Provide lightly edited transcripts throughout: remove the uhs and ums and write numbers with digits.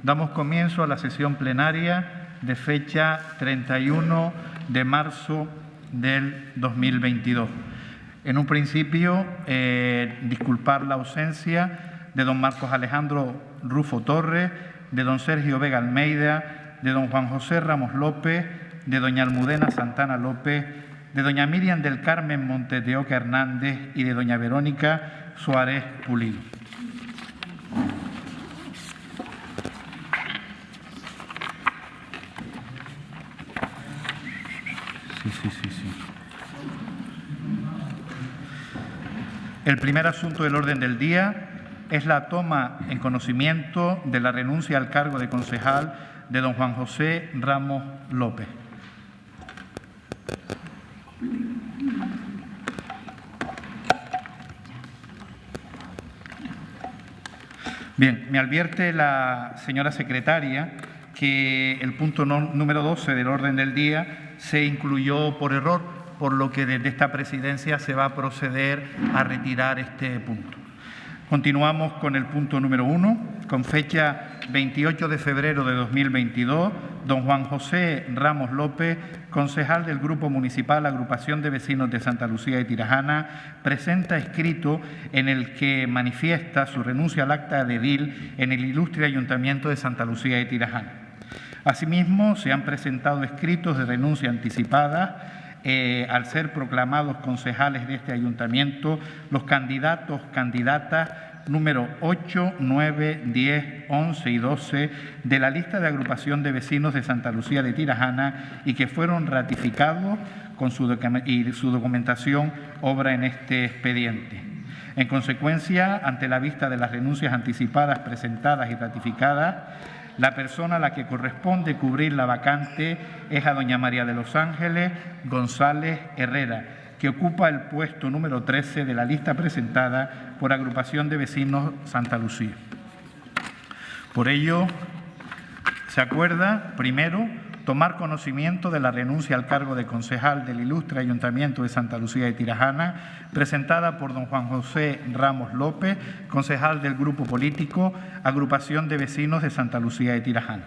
Damos comienzo a la sesión plenaria de fecha 31 de marzo del 2022. En un principio, disculpar la ausencia de don Marcos Alejandro Rufo Torres, de don Sergio Vega Almeida, de don Juan José Ramos López, de doña Almudena Santana López, de doña Miriam del Carmen Montes de Oca Hernández y de doña Verónica Suárez Pulido. Sí. El primer asunto del orden del día es la toma en conocimiento de la renuncia al cargo de concejal de don Juan José Ramos López. Bien, me advierte la señora secretaria que el punto número 12 del orden del día se incluyó por error, por lo que desde esta presidencia se va a proceder a retirar este punto. Continuamos con el punto número 1. Con fecha 28 de febrero de 2022, don Juan José Ramos López, concejal del Grupo Municipal Agrupación de Vecinos de Santa Lucía de Tirajana, presenta escrito en el que manifiesta su renuncia al acta de edil en el ilustre Ayuntamiento de Santa Lucía de Tirajana. Asimismo, se han presentado escritos de renuncia anticipada al ser proclamados concejales de este ayuntamiento los candidatas número 8, 9, 10, 11 y 12 de la lista de agrupación de vecinos de Santa Lucía de Tirajana y que fueron ratificados con su documentación obra en este expediente. En consecuencia, ante la vista de las renuncias anticipadas presentadas y ratificadas, la persona a la que corresponde cubrir la vacante es a doña María de los Ángeles González Herrera, que ocupa el puesto número 13 de la lista presentada por Agrupación de Vecinos Santa Lucía. Por ello, se acuerda, primero, tomar conocimiento de la renuncia al cargo de concejal del ilustre Ayuntamiento de Santa Lucía de Tirajana, presentada por don Juan José Ramos López, concejal del Grupo Político Agrupación de Vecinos de Santa Lucía de Tirajana.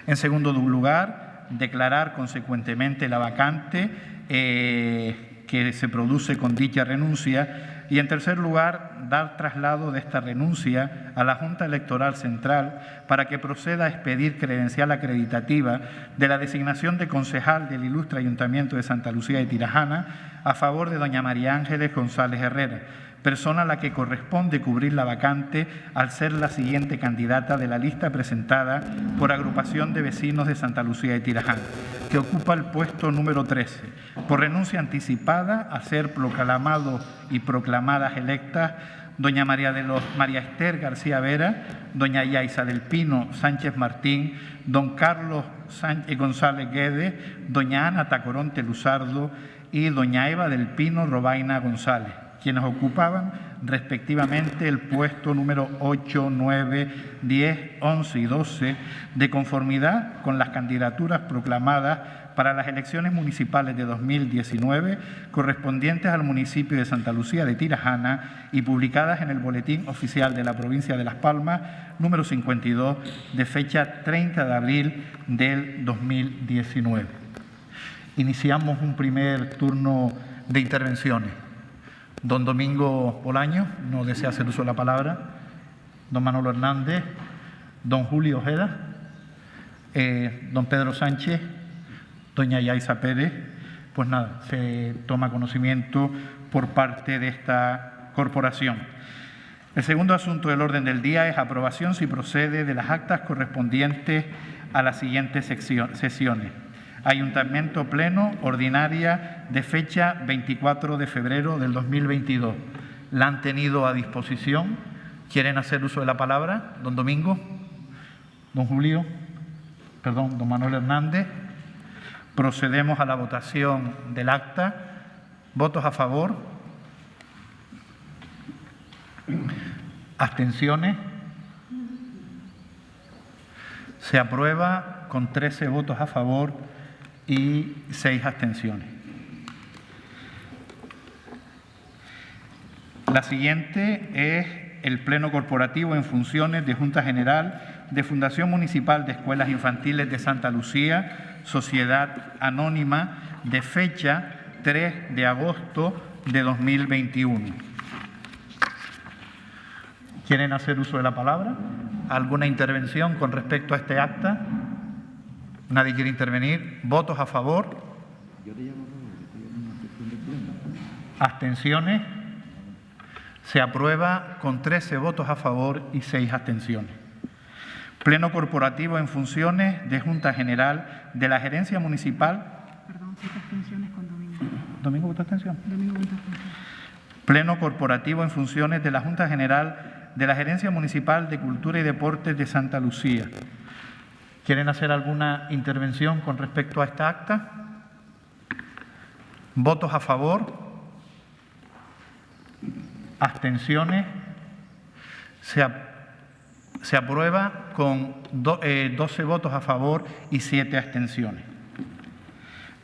En segundo lugar, declarar consecuentemente la vacante que se produce con dicha renuncia. Y en tercer lugar, dar traslado de esta renuncia a la Junta Electoral Central para que proceda a expedir credencial acreditativa de la designación de concejal del ilustre Ayuntamiento de Santa Lucía de Tirajana a favor de doña María Ángeles González Herrera, persona a la que corresponde cubrir la vacante al ser la siguiente candidata de la lista presentada por Agrupación de Vecinos de Santa Lucía de Tirajana, que ocupa el puesto número 13, por renuncia anticipada a ser proclamado y proclamadas electas doña María Esther García Vera, doña Yaisa del Pino Sánchez Martín, don Carlos González Guedes, doña Ana Tacoronte Luzardo y doña Eva del Pino Robaina González, quienes ocupaban respectivamente el puesto número 8, 9, 10, 11 y 12, de conformidad con las candidaturas proclamadas para las elecciones municipales de 2019 correspondientes al municipio de Santa Lucía de Tirajana y publicadas en el Boletín Oficial de la Provincia de Las Palmas, número 52, de fecha 30 de abril del 2019. Iniciamos un primer turno de intervenciones. Don Domingo Bolaño no desea hacer uso de la palabra. Don Manolo Hernández, don Julio Ojeda, don Pedro Sánchez, doña Yaisa Pérez. Pues nada, se toma conocimiento por parte de esta corporación. El segundo asunto del orden del día es aprobación, si procede, de las actas correspondientes a las siguientes sesiones. Ayuntamiento Pleno Ordinaria de fecha 24 de febrero del 2022. La han tenido a disposición. ¿Quieren hacer uso de la palabra? Don Domingo, don Julio, perdón, don Manuel Hernández. Procedemos a la votación del acta. ¿Votos a favor? ¿Abstenciones? Se aprueba con 13 votos a favor y 6 abstenciones. La siguiente es el Pleno Corporativo en funciones de Junta General de Fundación Municipal de Escuelas Infantiles de Santa Lucía, Sociedad Anónima, de fecha 3 de agosto de 2021. ¿Quieren hacer uso de la palabra? ¿Alguna intervención con respecto a este acta? ¿Nadie quiere intervenir? ¿Votos a favor? ¿Abstenciones? Se aprueba con 13 votos a favor y 6 abstenciones. Pleno corporativo en funciones de Junta General de la Gerencia Municipal. Perdón, 7 abstenciones con Domingo. ¿Domingo votó abstención? Domingo votó abstención. Pleno corporativo en funciones de la Junta General de la Gerencia Municipal de Cultura y Deportes de Santa Lucía. ¿Quieren hacer alguna intervención con respecto a esta acta? ¿Votos a favor? ¿Abstenciones? Se aprueba con 12 votos a favor y 7 abstenciones.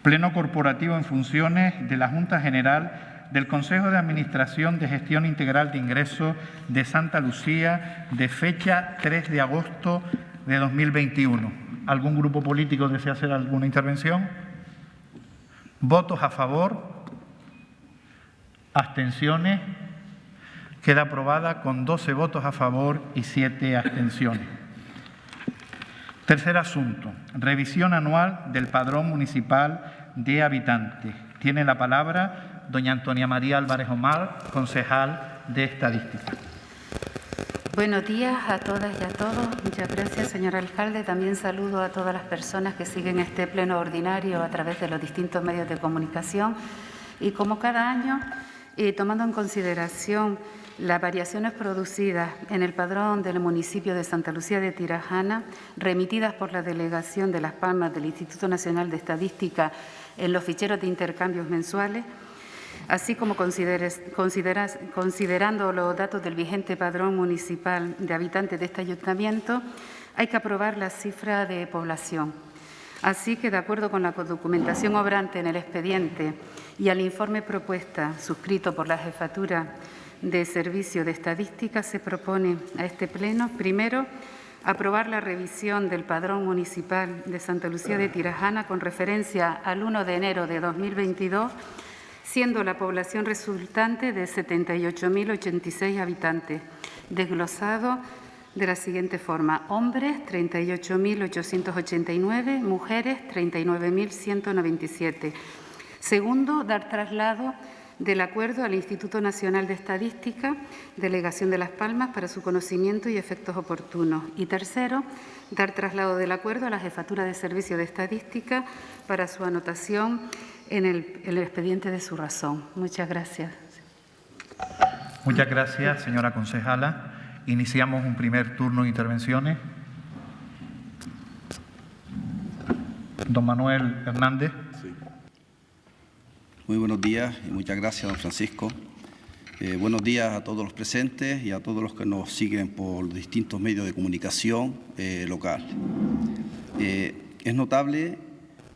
Pleno corporativo en funciones de la Junta General del Consejo de Administración de Gestión Integral de Ingresos de Santa Lucía, de fecha 3 de agosto de 2021. ¿Algún grupo político desea hacer alguna intervención? ¿Votos a favor? ¿Abstenciones? Queda aprobada con 12 votos a favor y 7 abstenciones. Tercer asunto, revisión anual del Padrón Municipal de Habitantes. Tiene la palabra doña Antonia María Álvarez Omar, concejal de Estadística. Buenos días a todas y a todos. Muchas gracias, señor alcalde. También saludo a todas las personas que siguen este pleno ordinario a través de los distintos medios de comunicación. Y como cada año, tomando en consideración las variaciones producidas en el padrón del municipio de Santa Lucía de Tirajana, remitidas por la Delegación de Las Palmas del Instituto Nacional de Estadística en los ficheros de intercambios mensuales, así como considerando los datos del vigente padrón municipal de habitantes de este ayuntamiento, hay que aprobar la cifra de población. Así que, de acuerdo con la documentación obrante en el expediente y al informe propuesta suscrito por la Jefatura de Servicio de Estadística, se propone a este Pleno, primero, aprobar la revisión del Padrón Municipal de Santa Lucía de Tirajana con referencia al 1 de enero de 2022, siendo la población resultante de 78.086 habitantes, desglosado de la siguiente forma: hombres 38.889, mujeres 39.197. Segundo, dar traslado del acuerdo al Instituto Nacional de Estadística, Delegación de Las Palmas, para su conocimiento y efectos oportunos. Y tercero, dar traslado del acuerdo a la Jefatura de Servicio de Estadística para su anotación en el expediente de su razón. Muchas gracias. Muchas gracias, señora concejala. Iniciamos un primer turno de intervenciones. Don Manuel Hernández. Sí. Muy buenos días y muchas gracias, don Francisco. Buenos días a todos los presentes y a todos los que nos siguen por los distintos medios de comunicación local. Es notable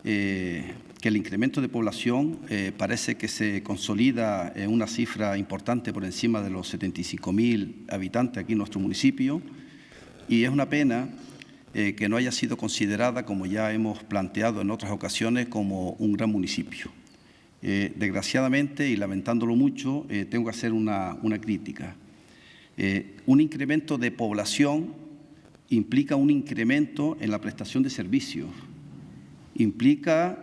que el incremento de población parece que se consolida en una cifra importante por encima de los 75.000 habitantes aquí en nuestro municipio, y es una pena que no haya sido considerada, como ya hemos planteado en otras ocasiones, como un gran municipio. Desgraciadamente, y lamentándolo mucho, tengo que hacer una crítica. Un incremento de población implica un incremento en la prestación de servicios, implica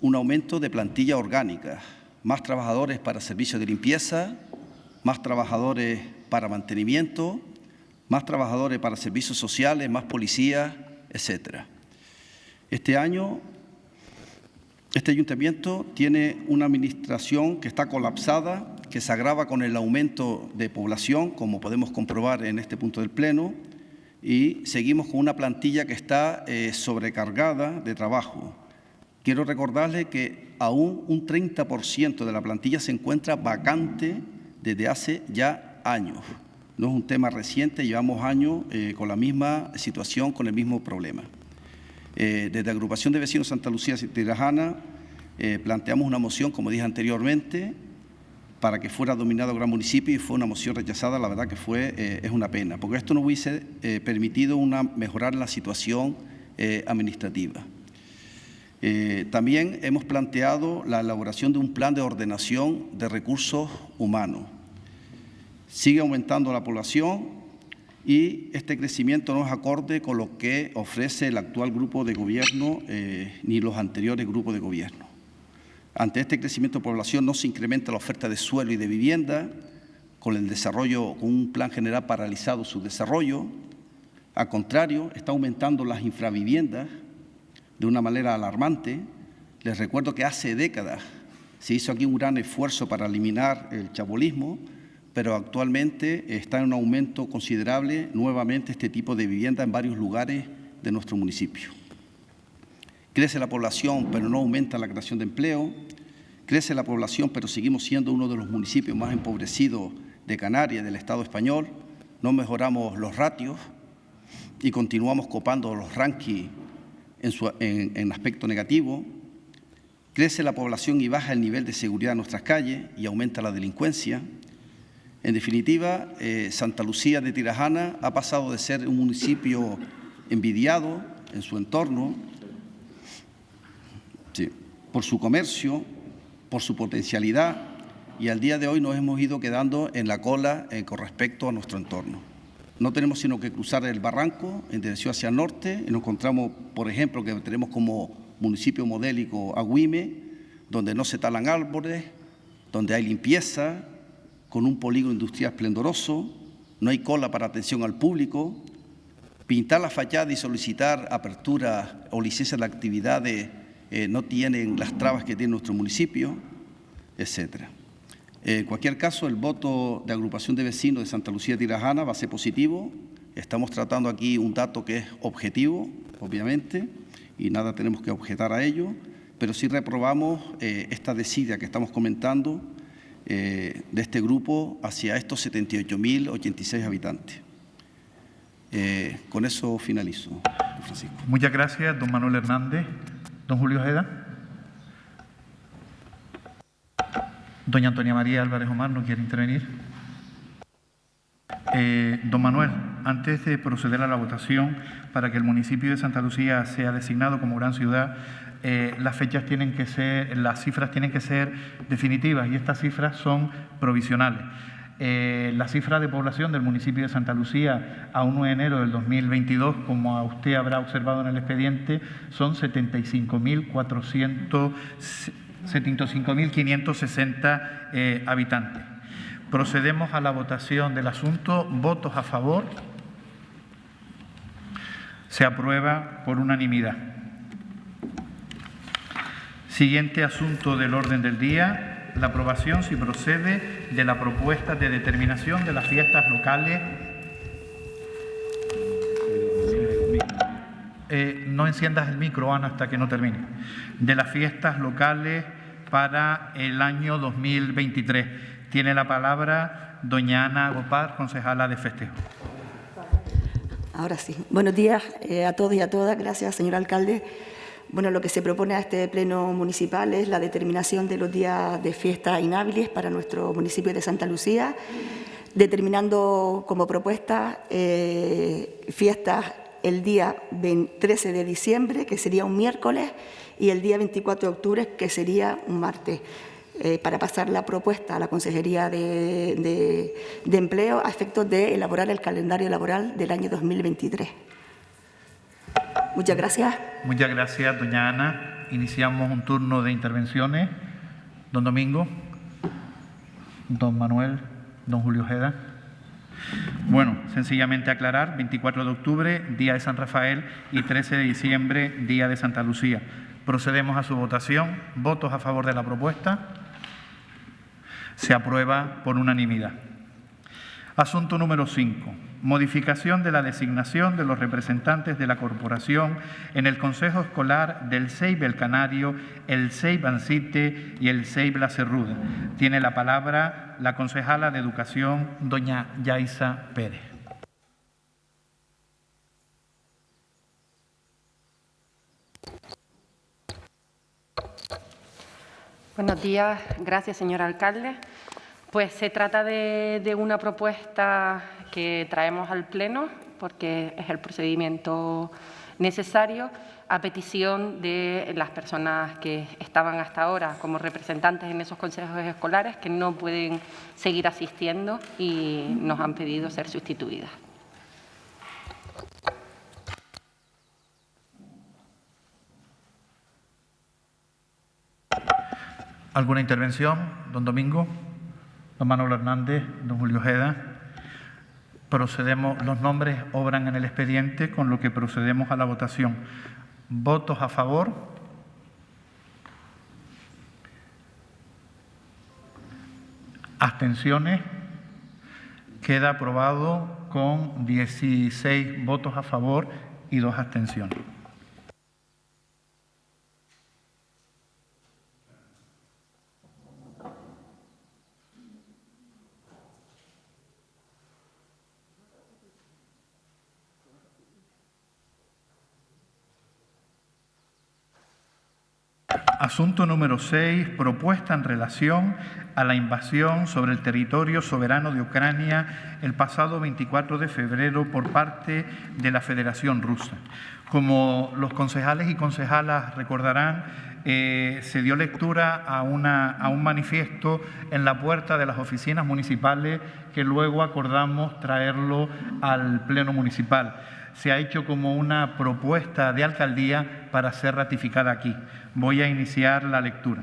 un aumento de plantilla orgánica, más trabajadores para servicios de limpieza, más trabajadores para mantenimiento, más trabajadores para servicios sociales, más policías, etcétera. Este año, este ayuntamiento tiene una administración que está colapsada, que se agrava con el aumento de población, como podemos comprobar en este punto del Pleno, y seguimos con una plantilla que está sobrecargada de trabajo. Quiero recordarles que aún un 30% de la plantilla se encuentra vacante desde hace ya años. No es un tema reciente, llevamos años con la misma situación, con el mismo problema. Desde Agrupación de Vecinos Santa Lucía de Tirajana planteamos una moción, como dije anteriormente, para que fuera dominado Gran Municipio y fue una moción rechazada. La verdad que es una pena, porque esto no hubiese permitido mejorar la situación administrativa. También hemos planteado la elaboración de un plan de ordenación de recursos humanos. Sigue aumentando la población y este crecimiento no es acorde con lo que ofrece el actual grupo de gobierno ni los anteriores grupos de gobierno. Ante este crecimiento de población no se incrementa la oferta de suelo y de vivienda, con un plan general paralizado su desarrollo. Al contrario, está aumentando las infraviviendas de una manera alarmante. Les recuerdo que hace décadas se hizo aquí un gran esfuerzo para eliminar el chabolismo, pero actualmente está en un aumento considerable nuevamente este tipo de vivienda en varios lugares de nuestro municipio. Crece la población, pero no aumenta la creación de empleo. Crece la población, pero seguimos siendo uno de los municipios más empobrecidos de Canarias, del Estado español. No mejoramos los ratios y continuamos copando los rankings en aspecto negativo. Crece la población y baja el nivel de seguridad en nuestras calles y aumenta la delincuencia. En definitiva, Santa Lucía de Tirajana ha pasado de ser un municipio envidiado en su entorno, sí, por su comercio, por su potencialidad, y al día de hoy nos hemos ido quedando en la cola con respecto a nuestro entorno. No tenemos sino que cruzar el barranco en dirección hacia el norte y nos encontramos, por ejemplo, que tenemos como municipio modélico Agüime, donde no se talan árboles, donde hay limpieza, con un polígono industrial esplendoroso, no hay cola para atención al público. Pintar la fachada y solicitar apertura o licencia de actividades no tienen las trabas que tiene nuestro municipio, etcétera. En cualquier caso, el voto de agrupación de vecinos de Santa Lucía de Tirajana va a ser positivo. Estamos tratando aquí un dato que es objetivo, obviamente, y nada tenemos que objetar a ello, pero sí reprobamos esta desidia que estamos comentando de este grupo hacia estos 78.086 habitantes. Con eso finalizo, Francisco. Muchas gracias, don Manuel Hernández. Don Julio Ojeda. Doña Antonia María Álvarez Omar, ¿no quiere intervenir? Don Manuel, antes de proceder a la votación, para que el municipio de Santa Lucía sea designado como gran ciudad, las cifras tienen que ser definitivas y estas cifras son provisionales. La cifra de población del municipio de Santa Lucía a 1 de enero del 2022, como usted habrá observado en el expediente, son 75.560 habitantes. Procedemos a la votación del asunto. ¿Votos a favor? Se aprueba por unanimidad. Siguiente asunto del orden del día. La aprobación, si procede, de la propuesta de determinación de las fiestas locales. No enciendas el micro, Ana, hasta que no termine. De las fiestas locales para el año 2023. Tiene la palabra doña Ana Gopar, concejala de festejo. Ahora sí. Buenos días a todos y a todas. Gracias, señor alcalde. Bueno, lo que se propone a este pleno municipal es la determinación de los días de fiesta inhábiles para nuestro municipio de Santa Lucía, determinando como propuesta fiestas el día 13 de diciembre, que sería un miércoles, y el día 24 de octubre, que sería un martes, para pasar la propuesta a la Consejería de Empleo a efectos de elaborar el calendario laboral del año 2023. Muchas gracias. Muchas gracias, doña Ana. Iniciamos un turno de intervenciones. Don Domingo, don Manuel, don Julio Ojeda. Bueno, sencillamente aclarar, 24 de octubre, Día de San Rafael, y 13 de diciembre, Día de Santa Lucía. Procedemos a su votación. ¿Votos a favor de la propuesta? Se aprueba por unanimidad. Asunto número 5. Modificación de la designación de los representantes de la corporación en el Consejo Escolar del CEIB El Canario, el CEIB Ancite y el CEIB La Cerruda. Tiene la palabra la concejala de Educación, doña Yaisa Pérez. Buenos días. Gracias, señor alcalde. Pues se trata de una propuesta que traemos al Pleno porque es el procedimiento necesario a petición de las personas que estaban hasta ahora como representantes en esos consejos escolares que no pueden seguir asistiendo y nos han pedido ser sustituidas. ¿Alguna intervención? Don Domingo, don Manuel Hernández, don Julio Ojeda. Procedemos, los nombres obran en el expediente, con lo que procedemos a la votación. ¿Votos a favor? ¿Abstenciones? Queda aprobado con 16 votos a favor y 2 abstenciones. Asunto número 6. Propuesta en relación a la invasión sobre el territorio soberano de Ucrania el pasado 24 de febrero por parte de la Federación Rusa. Como los concejales y concejalas recordarán, se dio lectura a un manifiesto en la puerta de las oficinas municipales que luego acordamos traerlo al Pleno Municipal. Se ha hecho como una propuesta de alcaldía para ser ratificada aquí. Voy a iniciar la lectura.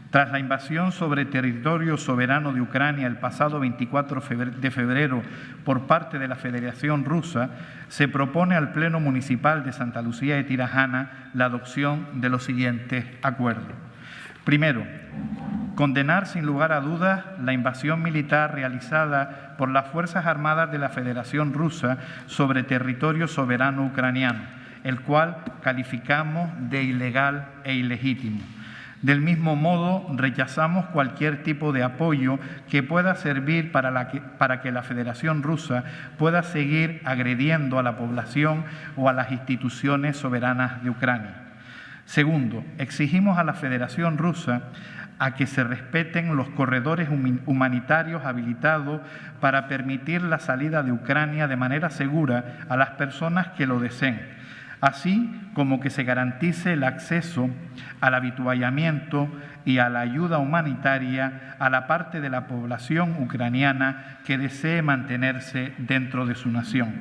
Tras la invasión sobre territorio soberano de Ucrania el pasado 24 de febrero por parte de la Federación Rusa, se propone al Pleno Municipal de Santa Lucía de Tirajana la adopción de los siguientes acuerdos. Primero, condenar sin lugar a dudas la invasión militar realizada por las Fuerzas Armadas de la Federación Rusa sobre territorio soberano ucraniano, el cual calificamos de ilegal e ilegítimo. Del mismo modo, rechazamos cualquier tipo de apoyo que pueda servir para que la Federación Rusa pueda seguir agrediendo a la población o a las instituciones soberanas de Ucrania. Segundo, exigimos a la Federación Rusa a que se respeten los corredores humanitarios habilitados para permitir la salida de Ucrania de manera segura a las personas que lo deseen, así como que se garantice el acceso al avituallamiento y a la ayuda humanitaria a la parte de la población ucraniana que desee mantenerse dentro de su nación.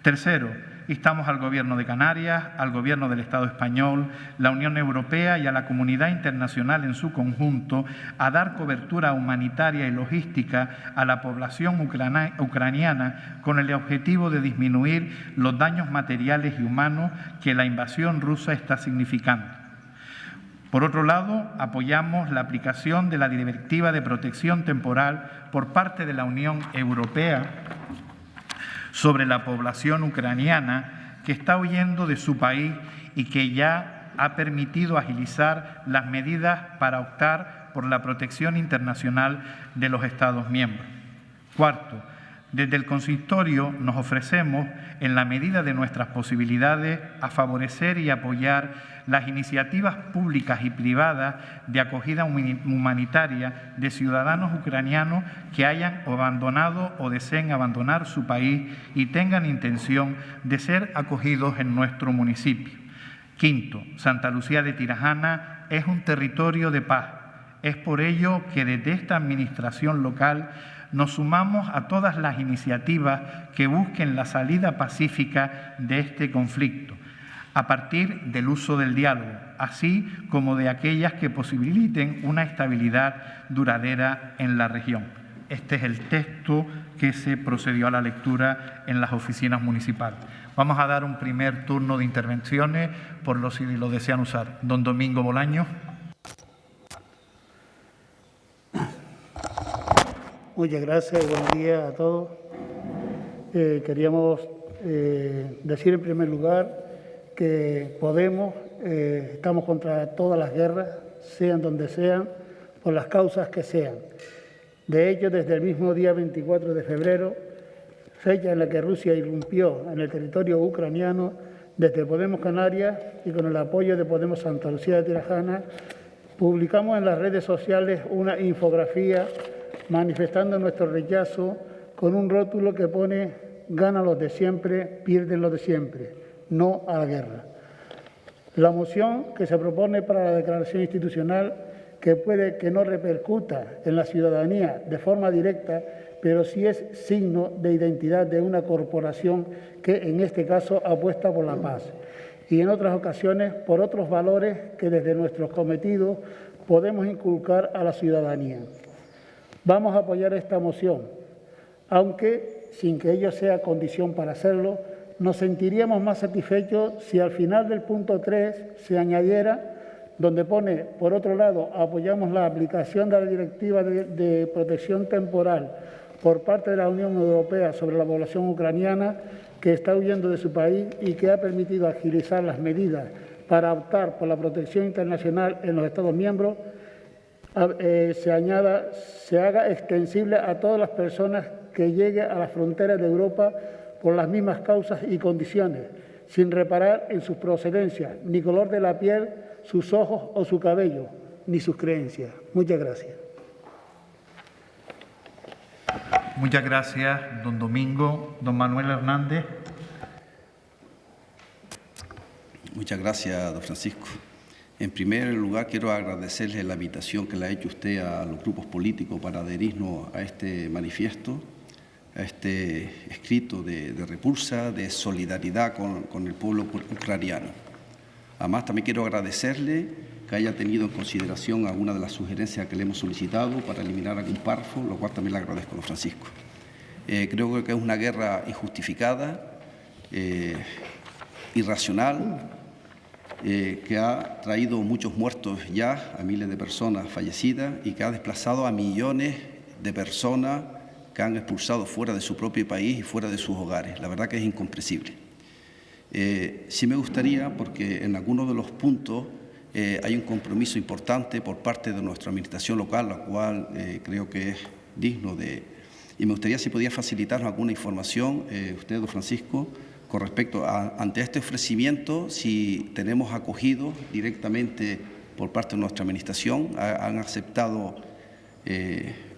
Tercero, instamos al Gobierno de Canarias, al Gobierno del Estado español, la Unión Europea y a la comunidad internacional en su conjunto a dar cobertura humanitaria y logística a la población ucraniana con el objetivo de disminuir los daños materiales y humanos que la invasión rusa está significando. Por otro lado, apoyamos la aplicación de la Directiva de Protección Temporal por parte de la Unión Europea sobre la población ucraniana que está huyendo de su país y que ya ha permitido agilizar las medidas para optar por la protección internacional de los Estados miembros. Cuarto, desde el consistorio nos ofrecemos, en la medida de nuestras posibilidades, a favorecer y apoyar las iniciativas públicas y privadas de acogida humanitaria de ciudadanos ucranianos que hayan abandonado o deseen abandonar su país y tengan intención de ser acogidos en nuestro municipio. Quinto, Santa Lucía de Tirajana es un territorio de paz. Es por ello que desde esta administración local nos sumamos a todas las iniciativas que busquen la salida pacífica de este conflicto, a partir del uso del diálogo, así como de aquellas que posibiliten una estabilidad duradera en la región. Este es el texto que se procedió a la lectura en las oficinas municipales. Vamos a dar un primer turno de intervenciones por los si lo desean usar. Don Domingo Bolaños. Muchas gracias y buen día a todos. Queríamos decir en primer lugar que Podemos estamos contra todas las guerras, sean donde sean, por las causas que sean. De hecho, desde el mismo día 24 de febrero, fecha en la que Rusia irrumpió en el territorio ucraniano, desde Podemos Canarias y con el apoyo de Podemos Santa Lucía de Tirajana, publicamos en las redes sociales una infografía manifestando nuestro rechazo con un rótulo que pone «Ganan los de siempre, pierden los de siempre, no a la guerra». La moción que se propone para la declaración institucional, que puede que no repercuta en la ciudadanía de forma directa, pero sí es signo de identidad de una corporación que en este caso apuesta por la paz y en otras ocasiones por otros valores que desde nuestros cometidos podemos inculcar a la ciudadanía. Vamos a apoyar esta moción, aunque sin que ello sea condición para hacerlo, nos sentiríamos más satisfechos si al final del punto 3 se añadiera, donde pone, por otro lado, apoyamos la aplicación de la Directiva de Protección Temporal por parte de la Unión Europea sobre la población ucraniana que está huyendo de su país y que ha permitido agilizar las medidas para optar por la protección internacional en los Estados miembros, se haga extensible a todas las personas que lleguen a las fronteras de Europa por las mismas causas y condiciones, sin reparar en sus procedencias, ni color de la piel, sus ojos o su cabello, ni sus creencias. Muchas gracias. Muchas gracias, don Domingo. Don Manuel Hernández. Muchas gracias, don Francisco. En primer lugar, quiero agradecerle la invitación que le ha hecho usted a los grupos políticos para adherirnos a este manifiesto, a este escrito de repulsa, de solidaridad con el pueblo ucraniano. Además, también quiero agradecerle que haya tenido en consideración algunas de las sugerencias que le hemos solicitado para eliminar algún párrafo, lo cual también le agradezco, don Francisco. Creo que es una guerra injustificada, irracional, que ha traído muchos muertos ya, a miles de personas fallecidas y que ha desplazado a millones de personas que han expulsado fuera de su propio país y fuera de sus hogares. La verdad que es incomprensible. Sí me gustaría, porque en algunos de los puntos hay un compromiso importante por parte de nuestra administración local, la cual creo que es digno de... Y me gustaría si podía facilitarnos alguna información, usted, don Francisco, con respecto ante este ofrecimiento, si tenemos acogido directamente por parte de nuestra administración, han aceptado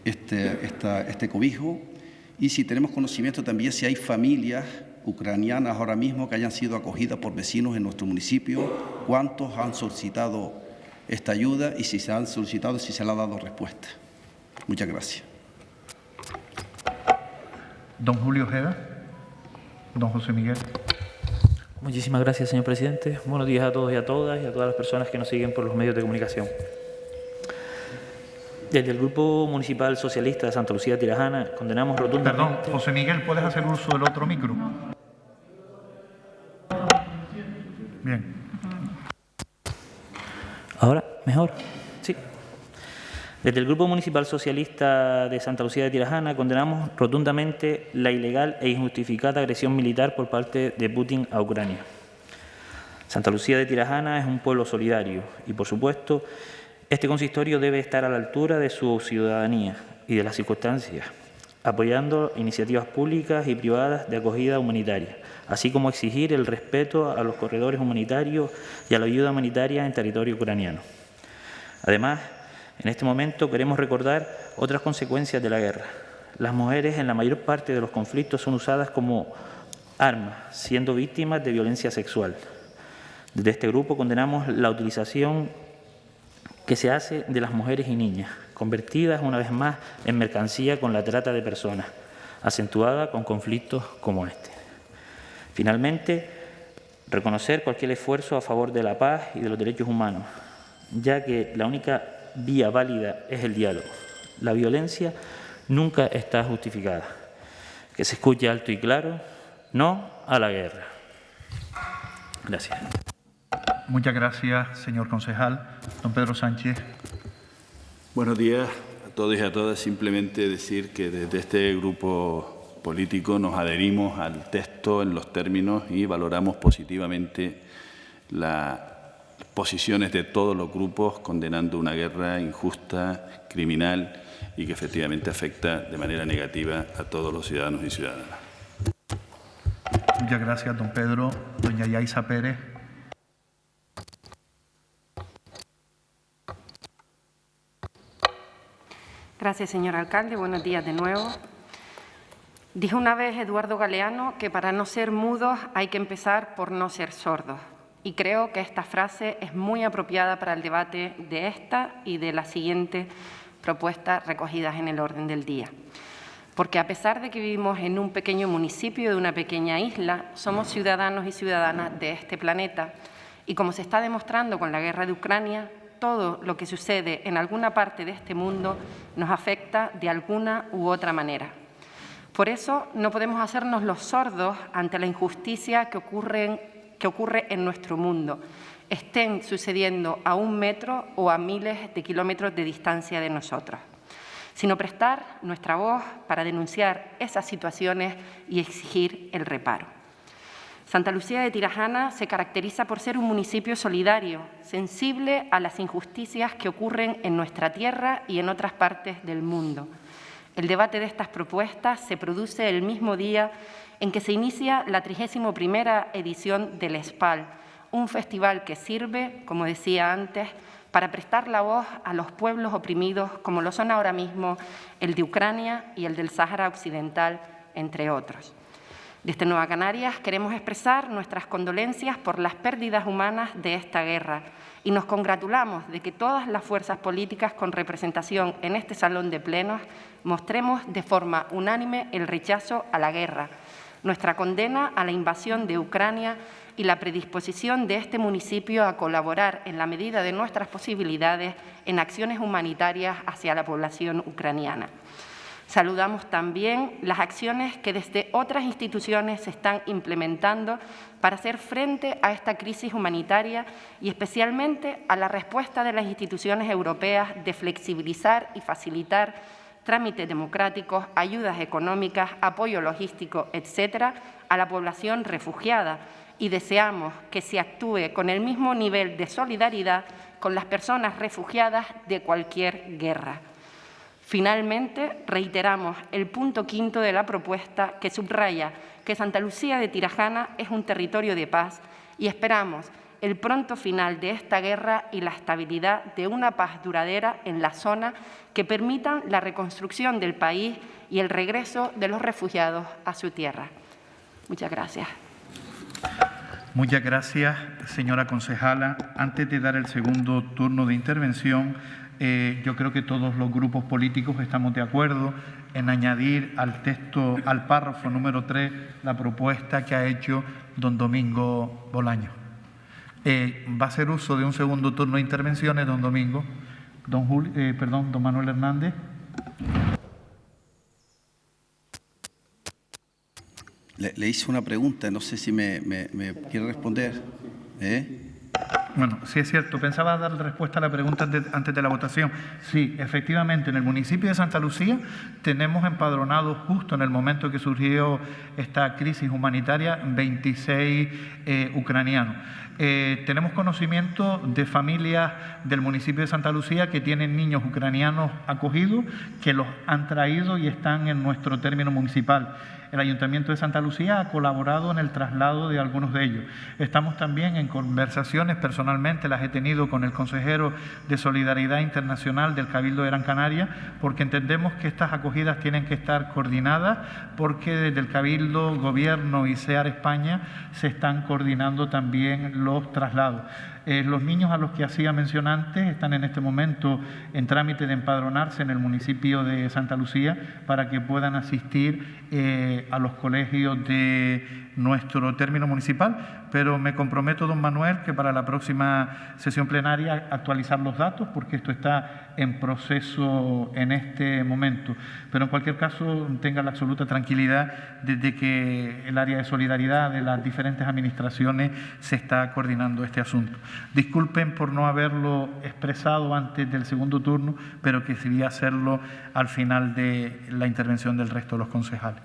este cobijo, y si tenemos conocimiento también si hay familias ucranianas ahora mismo que hayan sido acogidas por vecinos en nuestro municipio, cuántos han solicitado esta ayuda y si se han solicitado y si se le ha dado respuesta. Muchas gracias. Don Julio Ojeda. Don José Miguel. Muchísimas gracias, señor presidente. Buenos días a todos y a todas las personas que nos siguen por los medios de comunicación. Desde el Grupo Municipal Socialista de Santa Lucía de Tirajana condenamos rotundamente... Perdón, José Miguel, ¿puedes hacer uso del otro micro? Bien. ¿Ahora? ¿Mejor? Sí. Desde el Grupo Municipal Socialista de Santa Lucía de Tirajana condenamos rotundamente la ilegal e injustificada agresión militar por parte de Putin a Ucrania. Santa Lucía de Tirajana es un pueblo solidario y, por supuesto, este consistorio debe estar a la altura de su ciudadanía y de las circunstancias, apoyando iniciativas públicas y privadas de acogida humanitaria, así como exigir el respeto a los corredores humanitarios y a la ayuda humanitaria en territorio ucraniano. Además, en este momento queremos recordar otras consecuencias de la guerra. Las mujeres en la mayor parte de los conflictos son usadas como armas, siendo víctimas de violencia sexual. Desde este grupo condenamos la utilización que se hace de las mujeres y niñas, convertidas una vez más en mercancía con la trata de personas, acentuada con conflictos como este. Finalmente, reconocer cualquier esfuerzo a favor de la paz y de los derechos humanos, ya que la única vía válida es el diálogo. La violencia nunca está justificada. Que se escuche alto y claro, no a la guerra. Gracias. Muchas gracias, señor concejal. Don Pedro Sánchez. Buenos días a todos y a todas. Simplemente decir que desde este grupo político nos adherimos al texto en los términos y valoramos positivamente las posiciones de todos los grupos condenando una guerra injusta, criminal y que efectivamente afecta de manera negativa a todos los ciudadanos y ciudadanas. Muchas gracias, don Pedro. Doña Yaisa Pérez. Gracias, señor alcalde. Buenos días de nuevo. Dijo una vez Eduardo Galeano que para no ser mudos hay que empezar por no ser sordos. Y creo que esta frase es muy apropiada para el debate de esta y de las siguientes propuestas recogidas en el orden del día. Porque a pesar de que vivimos en un pequeño municipio de una pequeña isla, somos ciudadanos y ciudadanas de este planeta. Y como se está demostrando con la guerra de Ucrania, todo lo que sucede en alguna parte de este mundo nos afecta de alguna u otra manera. Por eso no podemos hacernos los sordos ante la injusticia que ocurre en nuestro mundo, estén sucediendo a 1 metro o a miles de kilómetros de distancia de nosotros, sino prestar nuestra voz para denunciar esas situaciones y exigir el reparo. Santa Lucía de Tirajana se caracteriza por ser un municipio solidario, sensible a las injusticias que ocurren en nuestra tierra y en otras partes del mundo. El debate de estas propuestas se produce el mismo día en que se inicia la 31ª edición del ESPAL, un festival que sirve, como decía antes, para prestar la voz a los pueblos oprimidos, como lo son ahora mismo el de Ucrania y el del Sáhara Occidental, entre otros. Desde Nueva Canarias queremos expresar nuestras condolencias por las pérdidas humanas de esta guerra y nos congratulamos de que todas las fuerzas políticas con representación en este salón de plenos mostremos de forma unánime el rechazo a la guerra, nuestra condena a la invasión de Ucrania y la predisposición de este municipio a colaborar en la medida de nuestras posibilidades en acciones humanitarias hacia la población ucraniana. Saludamos también las acciones que desde otras instituciones se están implementando para hacer frente a esta crisis humanitaria y especialmente a la respuesta de las instituciones europeas de flexibilizar y facilitar trámites democráticos, ayudas económicas, apoyo logístico, etcétera, a la población refugiada y deseamos que se actúe con el mismo nivel de solidaridad con las personas refugiadas de cualquier guerra. Finalmente, reiteramos el punto 5 de la propuesta que subraya que Santa Lucía de Tirajana es un territorio de paz y esperamos el pronto final de esta guerra y la estabilidad de una paz duradera en la zona que permitan la reconstrucción del país y el regreso de los refugiados a su tierra. Muchas gracias. Muchas gracias, señora concejala. Antes de dar el segundo turno de intervención, yo creo que todos los grupos políticos estamos de acuerdo en añadir al texto, al párrafo número 3, la propuesta que ha hecho don Domingo Bolaño. Va a hacer uso de un segundo turno de intervenciones, don Domingo. Don Manuel Hernández. Le hice una pregunta, no sé si me quiere responder. Bueno, sí es cierto. Pensaba dar respuesta a la pregunta antes de la votación. Sí, efectivamente, en el municipio de Santa Lucía tenemos empadronados justo en el momento que surgió esta crisis humanitaria 26 ucranianos. Tenemos conocimiento de familias del municipio de Santa Lucía que tienen niños ucranianos acogidos, que los han traído y están en nuestro término municipal. El Ayuntamiento de Santa Lucía ha colaborado en el traslado de algunos de ellos. Estamos también en conversaciones, personalmente las he tenido con el consejero de Solidaridad Internacional del Cabildo de Gran Canaria, porque entendemos que estas acogidas tienen que estar coordinadas, porque desde el Cabildo, Gobierno y SEAR España se están coordinando también los traslados. Los niños a los que hacía mención antes están en este momento en trámite de empadronarse en el municipio de Santa Lucía para que puedan asistir a los colegios de nuestro término municipal, pero me comprometo, don Manuel, que para la próxima sesión plenaria actualizar los datos, porque esto está en proceso en este momento. Pero en cualquier caso, tenga la absoluta tranquilidad desde que el área de solidaridad de las diferentes administraciones se está coordinando este asunto. Disculpen por no haberlo expresado antes del segundo turno, pero que decidí hacerlo al final de la intervención del resto de los concejales.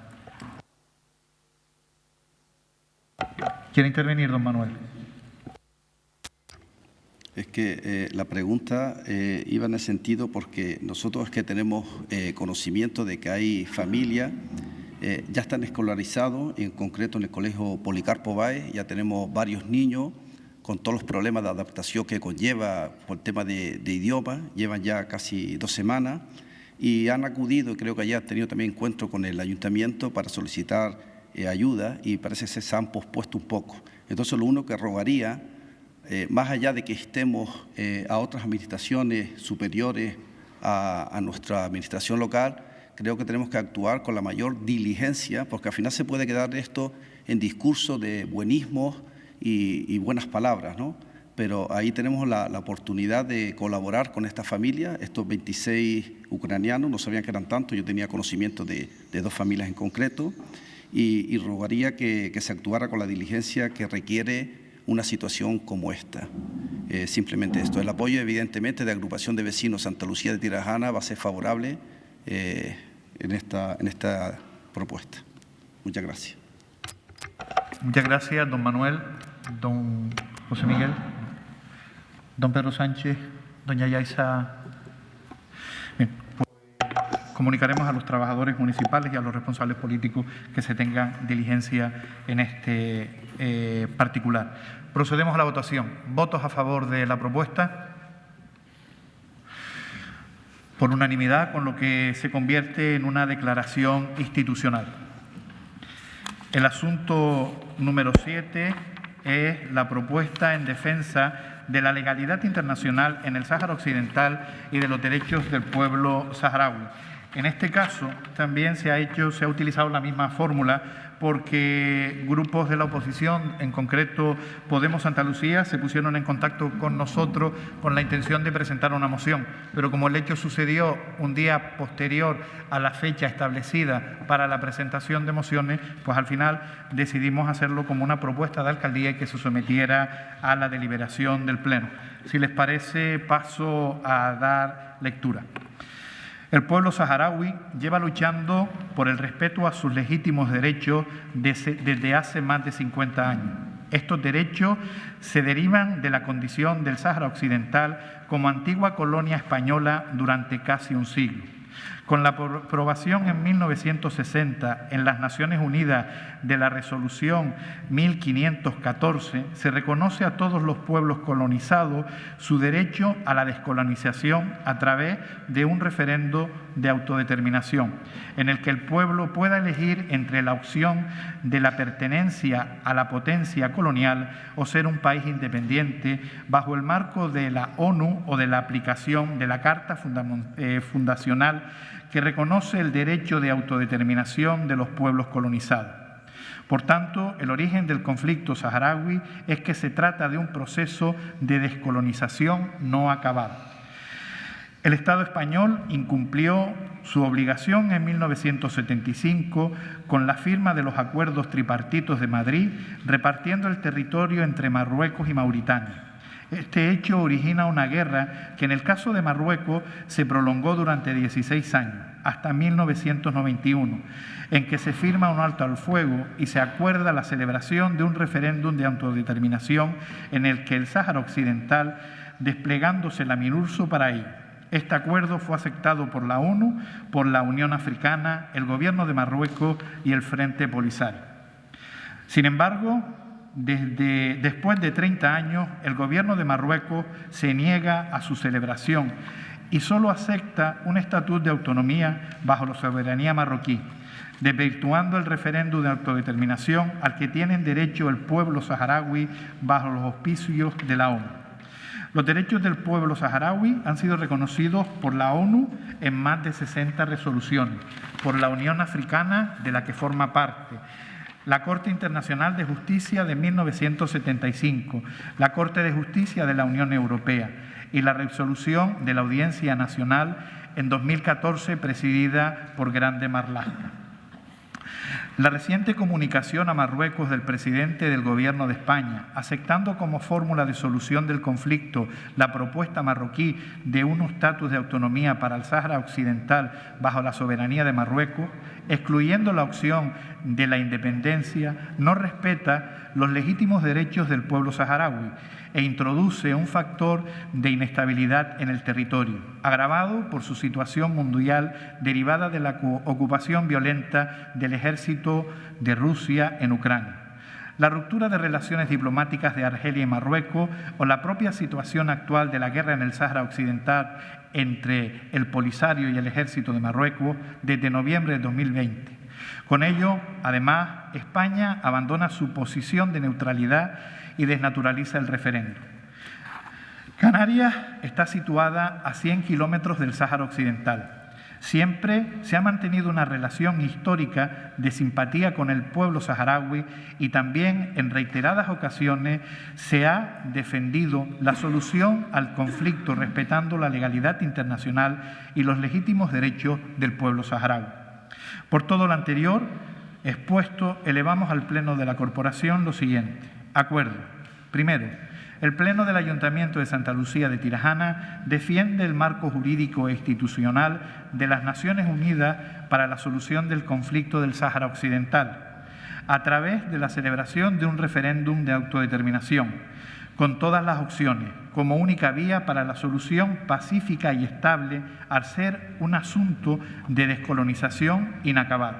¿Quiere intervenir, don Manuel? Es que la pregunta iba en el sentido porque nosotros que tenemos conocimiento de que hay familias, ya están escolarizados, en concreto en el Colegio Policarpo Báez, ya tenemos varios niños con todos los problemas de adaptación que conlleva por el tema de idioma, llevan ya casi 2 semanas y han acudido, creo que ya han tenido también encuentro con el ayuntamiento para solicitar ayuda y parece que se han pospuesto un poco. Entonces, lo único que rogaría, más allá de que estemos a otras administraciones superiores a nuestra administración local, creo que tenemos que actuar con la mayor diligencia, porque al final se puede quedar esto en discurso de buenismo y buenas palabras, ¿no? Pero ahí tenemos la oportunidad de colaborar con esta familia. Estos 26 ucranianos, no sabían que eran tantos, yo tenía conocimiento de 2 familias en concreto, y rogaría que se actuara con la diligencia que requiere una situación como esta. Simplemente esto. El apoyo, evidentemente, de Agrupación de Vecinos Santa Lucía de Tirajana va a ser favorable en esta propuesta. Muchas gracias. Muchas gracias, don Manuel, don José Miguel, don Pedro Sánchez, doña Yaisa. Bien, pues comunicaremos a los trabajadores municipales y a los responsables políticos que se tengan diligencia en este particular. Procedemos a la votación. ¿Votos a favor de la propuesta? Por unanimidad, con lo que se convierte en una declaración institucional. El asunto número 7 es la propuesta en defensa de la legalidad internacional en el Sáhara Occidental y de los derechos del pueblo saharaui. En este caso también se ha utilizado la misma fórmula porque grupos de la oposición, en concreto Podemos Santa Lucía, se pusieron en contacto con nosotros con la intención de presentar una moción. Pero como el hecho sucedió un día posterior a la fecha establecida para la presentación de mociones, pues al final decidimos hacerlo como una propuesta de alcaldía y que se sometiera a la deliberación del Pleno. Si les parece, paso a dar lectura. El pueblo saharaui lleva luchando por el respeto a sus legítimos derechos desde hace más de 50 años. Estos derechos se derivan de la condición del Sáhara Occidental como antigua colonia española durante casi un siglo. Con la aprobación en 1960 en las Naciones Unidas de la Resolución 1514, se reconoce a todos los pueblos colonizados su derecho a la descolonización a través de un referendo de autodeterminación, en el que el pueblo pueda elegir entre la opción de la pertenencia a la potencia colonial o ser un país independiente bajo el marco de la ONU o de la aplicación de la Carta Fundacional que reconoce el derecho de autodeterminación de los pueblos colonizados. Por tanto, el origen del conflicto saharaui es que se trata de un proceso de descolonización no acabado. El Estado español incumplió su obligación en 1975 con la firma de los acuerdos tripartitos de Madrid, repartiendo el territorio entre Marruecos y Mauritania. Este hecho origina una guerra que en el caso de Marruecos se prolongó durante 16 años, hasta 1991, en que se firma un alto al fuego y se acuerda la celebración de un referéndum de autodeterminación en el que el Sáhara Occidental, desplegándose la MINURSO para ello. Este acuerdo fue aceptado por la ONU, por la Unión Africana, el Gobierno de Marruecos y el Frente Polisario. Sin embargo, después de 30 años, el Gobierno de Marruecos se niega a su celebración y solo acepta un estatuto de autonomía bajo la soberanía marroquí, desvirtuando el referéndum de autodeterminación al que tienen derecho el pueblo saharaui bajo los auspicios de la ONU. Los derechos del pueblo saharaui han sido reconocidos por la ONU en más de 60 resoluciones, por la Unión Africana, de la que forma parte, la Corte Internacional de Justicia de 1975, la Corte de Justicia de la Unión Europea y la resolución de la Audiencia Nacional en 2014 presidida por Grande Marlaska. La reciente comunicación a Marruecos del presidente del Gobierno de España, aceptando como fórmula de solución del conflicto la propuesta marroquí de un estatus de autonomía para el Sáhara Occidental bajo la soberanía de Marruecos, excluyendo la opción de la independencia, no respeta los legítimos derechos del pueblo saharaui e introduce un factor de inestabilidad en el territorio, agravado por su situación mundial derivada de la ocupación violenta del ejército de Rusia en Ucrania. La ruptura de relaciones diplomáticas de Argelia y Marruecos o la propia situación actual de la guerra en el Sáhara Occidental entre el Polisario y el Ejército de Marruecos desde noviembre de 2020. Con ello, además, España abandona su posición de neutralidad y desnaturaliza el referéndum. Canarias está situada a 100 kilómetros del Sáhara Occidental. Siempre se ha mantenido una relación histórica de simpatía con el pueblo saharaui y también en reiteradas ocasiones se ha defendido la solución al conflicto respetando la legalidad internacional y los legítimos derechos del pueblo saharaui. Por todo lo anterior expuesto, elevamos al Pleno de la Corporación lo siguiente. Acuerdo. Primero, el Pleno del Ayuntamiento de Santa Lucía de Tirajana defiende el marco jurídico e institucional de las Naciones Unidas para la solución del conflicto del Sáhara Occidental, a través de la celebración de un referéndum de autodeterminación, con todas las opciones, como única vía para la solución pacífica y estable, al ser un asunto de descolonización inacabado.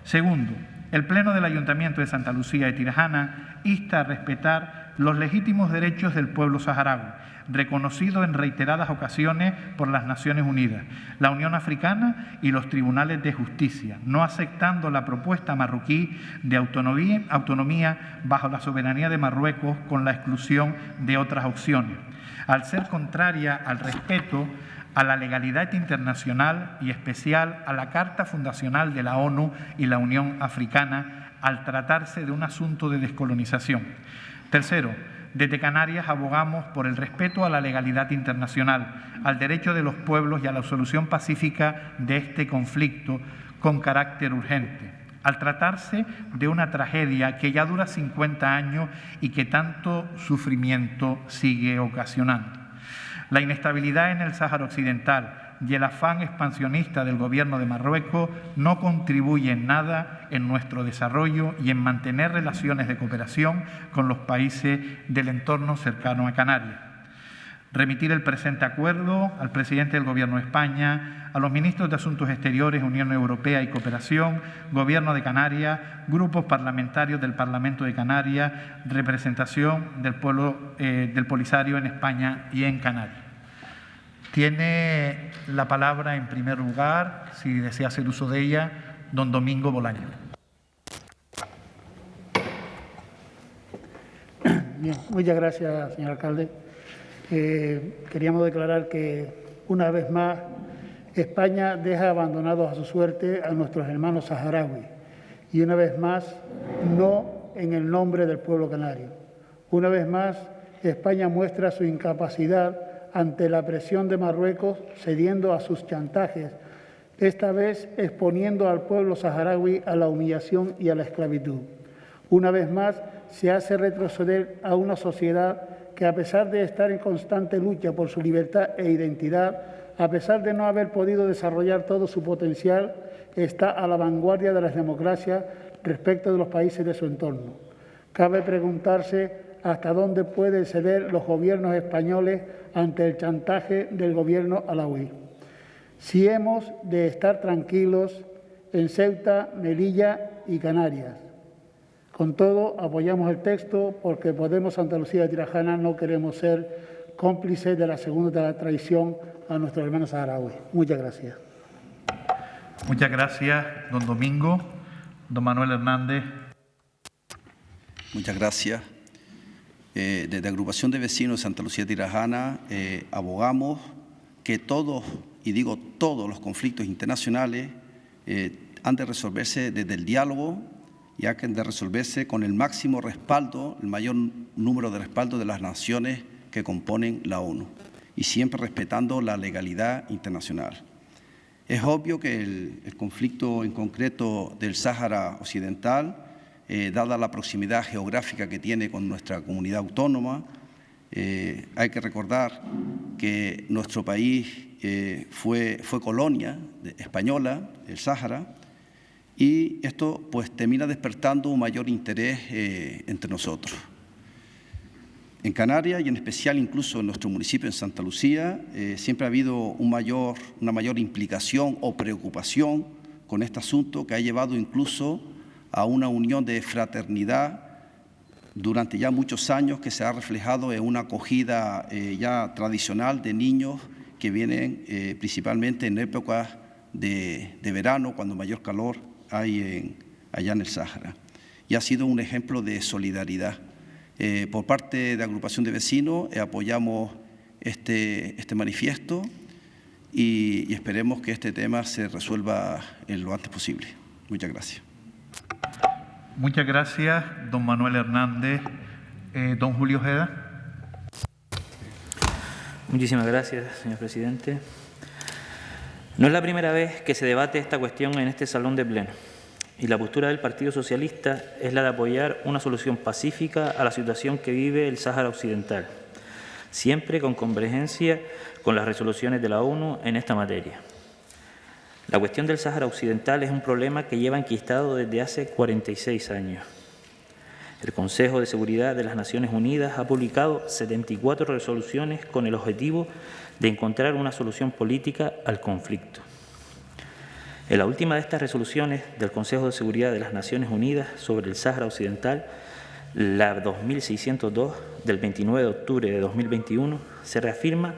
Segundo, el Pleno del Ayuntamiento de Santa Lucía de Tirajana insta a respetar los legítimos derechos del pueblo saharaui, reconocidos en reiteradas ocasiones por las Naciones Unidas, la Unión Africana y los tribunales de justicia, no aceptando la propuesta marroquí de autonomía bajo la soberanía de Marruecos con la exclusión de otras opciones, al ser contraria al respeto a la legalidad internacional y especial a la Carta Fundacional de la ONU y la Unión Africana al tratarse de un asunto de descolonización. Tercero, desde Canarias abogamos por el respeto a la legalidad internacional, al derecho de los pueblos y a la solución pacífica de este conflicto con carácter urgente, al tratarse de una tragedia que ya dura 50 años y que tanto sufrimiento sigue ocasionando. La inestabilidad en el Sáhara Occidental y el afán expansionista del gobierno de Marruecos no contribuye en nada en nuestro desarrollo y en mantener relaciones de cooperación con los países del entorno cercano a Canarias. Remitir el presente acuerdo al presidente del Gobierno de España, a los ministros de Asuntos Exteriores, Unión Europea y Cooperación, Gobierno de Canarias, grupos parlamentarios del Parlamento de Canarias, representación del pueblo del Polisario en España y en Canarias. Tiene la palabra en primer lugar, si desea hacer uso de ella, don Domingo Bolaño. Bien, muchas gracias, señor alcalde. Queríamos declarar que, una vez más, España deja abandonados a su suerte a nuestros hermanos saharauis y, una vez más, no en el nombre del pueblo canario. Una vez más, España muestra su incapacidad ante la presión de Marruecos, cediendo a sus chantajes, esta vez exponiendo al pueblo saharaui a la humillación y a la esclavitud. Una vez más, se hace retroceder a una sociedad que, a pesar de estar en constante lucha por su libertad e identidad, a pesar de no haber podido desarrollar todo su potencial, está a la vanguardia de las democracias respecto de los países de su entorno. Cabe preguntarse hasta dónde pueden ceder los gobiernos españoles ante el chantaje del gobierno alauí. Si hemos de estar tranquilos en Ceuta, Melilla y Canarias. Con todo, apoyamos el texto porque Podemos Santa Lucía de Tirajana no queremos ser cómplices de la segunda traición a nuestros hermanos saharauis. Muchas gracias. Muchas gracias, don Domingo. Don Manuel Hernández. Muchas gracias. Desde la Agrupación de Vecinos de Santa Lucía de Tirajana abogamos que todos, y digo todos, los conflictos internacionales han de resolverse desde el diálogo y han de resolverse con el máximo respaldo, el mayor número de respaldo de las naciones que componen la ONU y siempre respetando la legalidad internacional. Es obvio que el conflicto en concreto del Sáhara Occidental, dada la proximidad geográfica que tiene con nuestra comunidad autónoma, hay que recordar que nuestro país fue colonia española, el Sáhara, y esto pues termina despertando un mayor interés entre nosotros. En Canarias y en especial incluso en nuestro municipio, en Santa Lucía, siempre ha habido una mayor implicación o preocupación con este asunto que ha llevado incluso a una unión de fraternidad durante ya muchos años que se ha reflejado en una acogida ya tradicional de niños que vienen principalmente en épocas de verano, cuando mayor calor hay allá en el Sáhara. Y ha sido un ejemplo de solidaridad. Por parte de Agrupación de Vecinos apoyamos este manifiesto y esperemos que este tema se resuelva lo antes posible. Muchas gracias. Muchas gracias, don Manuel Hernández. Don Julio Ojeda. Muchísimas gracias, señor presidente. No es la primera vez que se debate esta cuestión en este salón de pleno, y la postura del Partido Socialista es la de apoyar una solución pacífica a la situación que vive el Sáhara Occidental, siempre con convergencia con las resoluciones de la ONU en esta materia. La cuestión del Sáhara Occidental es un problema que lleva enquistado desde hace 46 años. El Consejo de Seguridad de las Naciones Unidas ha publicado 74 resoluciones con el objetivo de encontrar una solución política al conflicto. En la última de estas resoluciones del Consejo de Seguridad de las Naciones Unidas sobre el Sáhara Occidental, la 2602 del 29 de octubre de 2021, se reafirma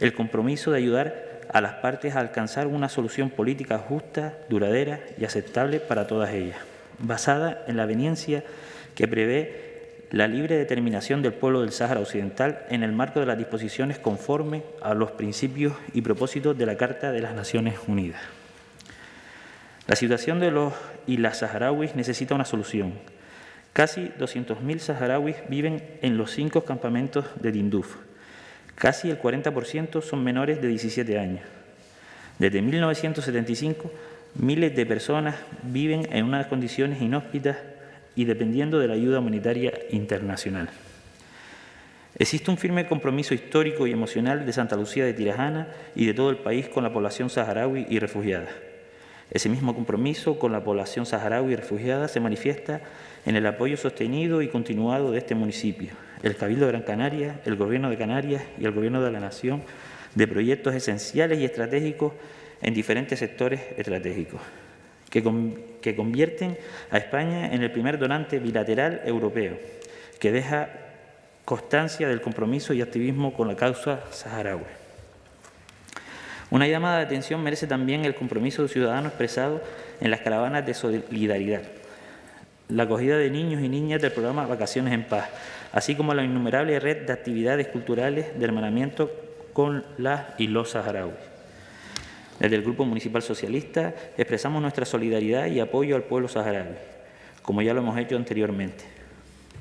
el compromiso de ayudar a las partes a alcanzar una solución política justa, duradera y aceptable para todas ellas, basada en la aveniencia que prevé la libre determinación del pueblo del Sáhara Occidental en el marco de las disposiciones conforme a los principios y propósitos de la Carta de las Naciones Unidas. La situación de los y las saharauis necesita una solución. Casi 200.000 saharauis viven en los 5 campamentos de Tinduf. Casi el 40% son menores de 17 años. Desde 1975, miles de personas viven en unas condiciones inhóspitas y dependiendo de la ayuda humanitaria internacional. Existe un firme compromiso histórico y emocional de Santa Lucía de Tirajana y de todo el país con la población saharaui y refugiada. Ese mismo compromiso con la población saharaui y refugiada se manifiesta en el apoyo sostenido y continuado de este municipio, el Cabildo de Gran Canaria, el Gobierno de Canarias y el Gobierno de la Nación de proyectos esenciales y estratégicos en diferentes sectores estratégicos, que convierten a España en el primer donante bilateral europeo, que deja constancia del compromiso y activismo con la causa saharaui. Una llamada de atención merece también el compromiso ciudadano expresado en las caravanas de solidaridad, la acogida de niños y niñas del programa Vacaciones en Paz, así como la innumerable red de actividades culturales de hermanamiento con las y los saharauis. Desde el Grupo Municipal Socialista expresamos nuestra solidaridad y apoyo al pueblo saharaui, como ya lo hemos hecho anteriormente.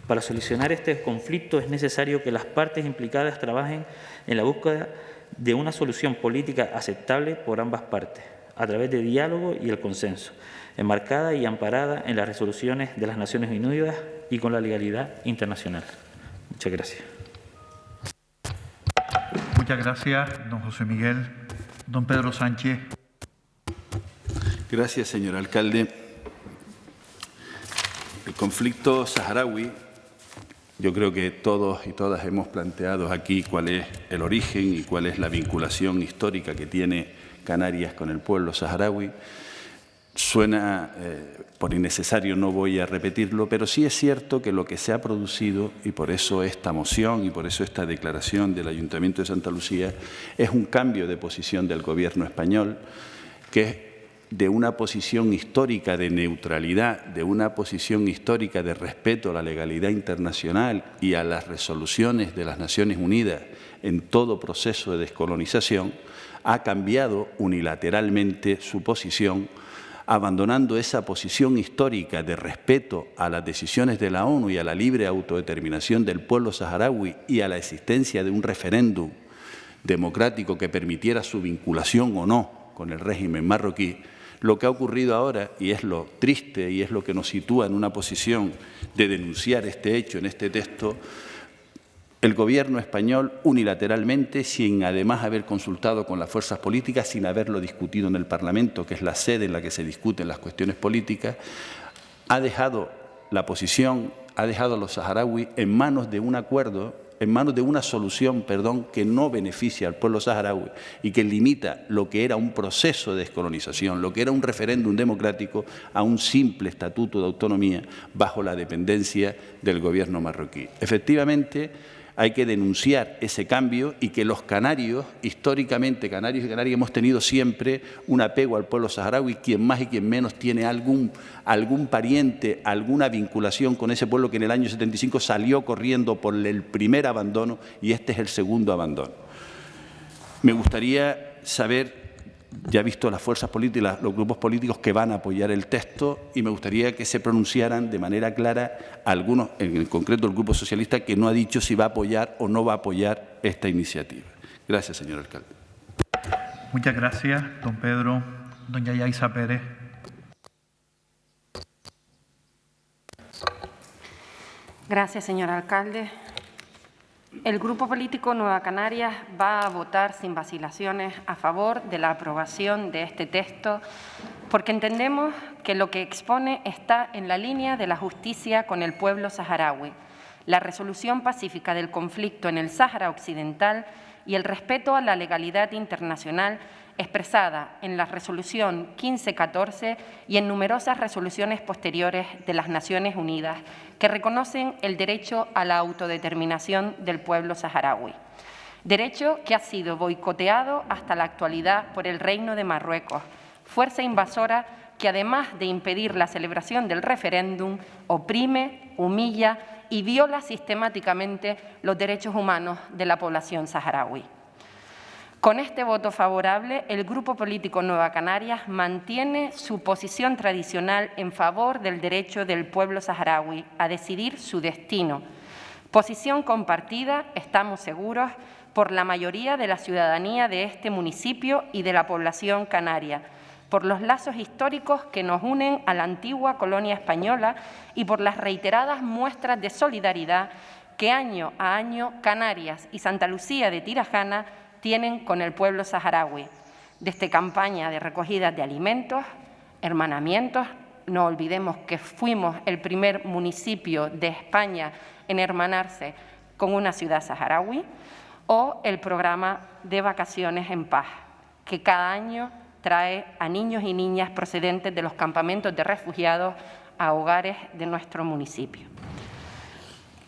Para solucionar este conflicto es necesario que las partes implicadas trabajen en la búsqueda de una solución política aceptable por ambas partes, a través de diálogo y el consenso, enmarcada y amparada en las resoluciones de las Naciones Unidas y con la legalidad internacional. Muchas gracias. Muchas gracias, don José Miguel. Don Pedro Sánchez. Gracias, señor alcalde. El conflicto saharaui, yo creo que todos y todas hemos planteado aquí cuál es el origen y cuál es la vinculación histórica que tiene Canarias con el pueblo saharaui. Suena por innecesario, no voy a repetirlo, pero sí es cierto que lo que se ha producido, y por eso esta moción y por eso esta declaración del Ayuntamiento de Santa Lucía, es un cambio de posición del Gobierno español, que es de una posición histórica de neutralidad, de una posición histórica de respeto a la legalidad internacional y a las resoluciones de las Naciones Unidas en todo proceso de descolonización, ha cambiado unilateralmente su posición, abandonando esa posición histórica de respeto a las decisiones de la ONU y a la libre autodeterminación del pueblo saharaui y a la existencia de un referéndum democrático que permitiera su vinculación o no con el régimen marroquí. Lo que ha ocurrido ahora, y es lo triste y es lo que nos sitúa en una posición de denunciar este hecho en este texto, el Gobierno español unilateralmente, sin además haber consultado con las fuerzas políticas, sin haberlo discutido en el Parlamento, que es la sede en la que se discuten las cuestiones políticas, ha dejado la posición, ha dejado a los saharauis en manos de un acuerdo en manos de una solución, que no beneficia al pueblo saharaui y que limita lo que era un proceso de descolonización, lo que era un referéndum democrático, a un simple estatuto de autonomía bajo la dependencia del gobierno marroquí. Efectivamente, hay que denunciar ese cambio y que los canarios, históricamente, canarios y canarias, hemos tenido siempre un apego al pueblo saharaui, quien más y quien menos tiene algún pariente, alguna vinculación con ese pueblo que en el año 75 salió corriendo por el primer abandono y este es el segundo abandono. Me gustaría saber, ya he visto las fuerzas políticas, los grupos políticos que van a apoyar el texto y me gustaría que se pronunciaran de manera clara algunos, en concreto el Grupo Socialista, que no ha dicho si va a apoyar o no va a apoyar esta iniciativa. Gracias, señor alcalde. Muchas gracias, don Pedro. Doña Yaisa Pérez. Gracias, señor alcalde. El Grupo Político Nueva Canarias va a votar sin vacilaciones a favor de la aprobación de este texto porque entendemos que lo que expone está en la línea de la justicia con el pueblo saharaui, la resolución pacífica del conflicto en el Sáhara Occidental y el respeto a la legalidad internacional expresada en la Resolución 1514 y en numerosas resoluciones posteriores de las Naciones Unidas que reconocen el derecho a la autodeterminación del pueblo saharaui. Derecho que ha sido boicoteado hasta la actualidad por el Reino de Marruecos, fuerza invasora que además de impedir la celebración del referéndum, oprime, humilla y viola sistemáticamente los derechos humanos de la población saharaui. Con este voto favorable, el Grupo Político Nueva Canarias mantiene su posición tradicional en favor del derecho del pueblo saharaui a decidir su destino. Posición compartida, estamos seguros, por la mayoría de la ciudadanía de este municipio y de la población canaria, por los lazos históricos que nos unen a la antigua colonia española y por las reiteradas muestras de solidaridad que año a año Canarias y Santa Lucía de Tirajana tienen con el pueblo saharaui, desde campaña de recogida de alimentos, hermanamientos, no olvidemos que fuimos el primer municipio de España en hermanarse con una ciudad saharaui, o el programa de vacaciones en paz, que cada año trae a niños y niñas procedentes de los campamentos de refugiados a hogares de nuestro municipio.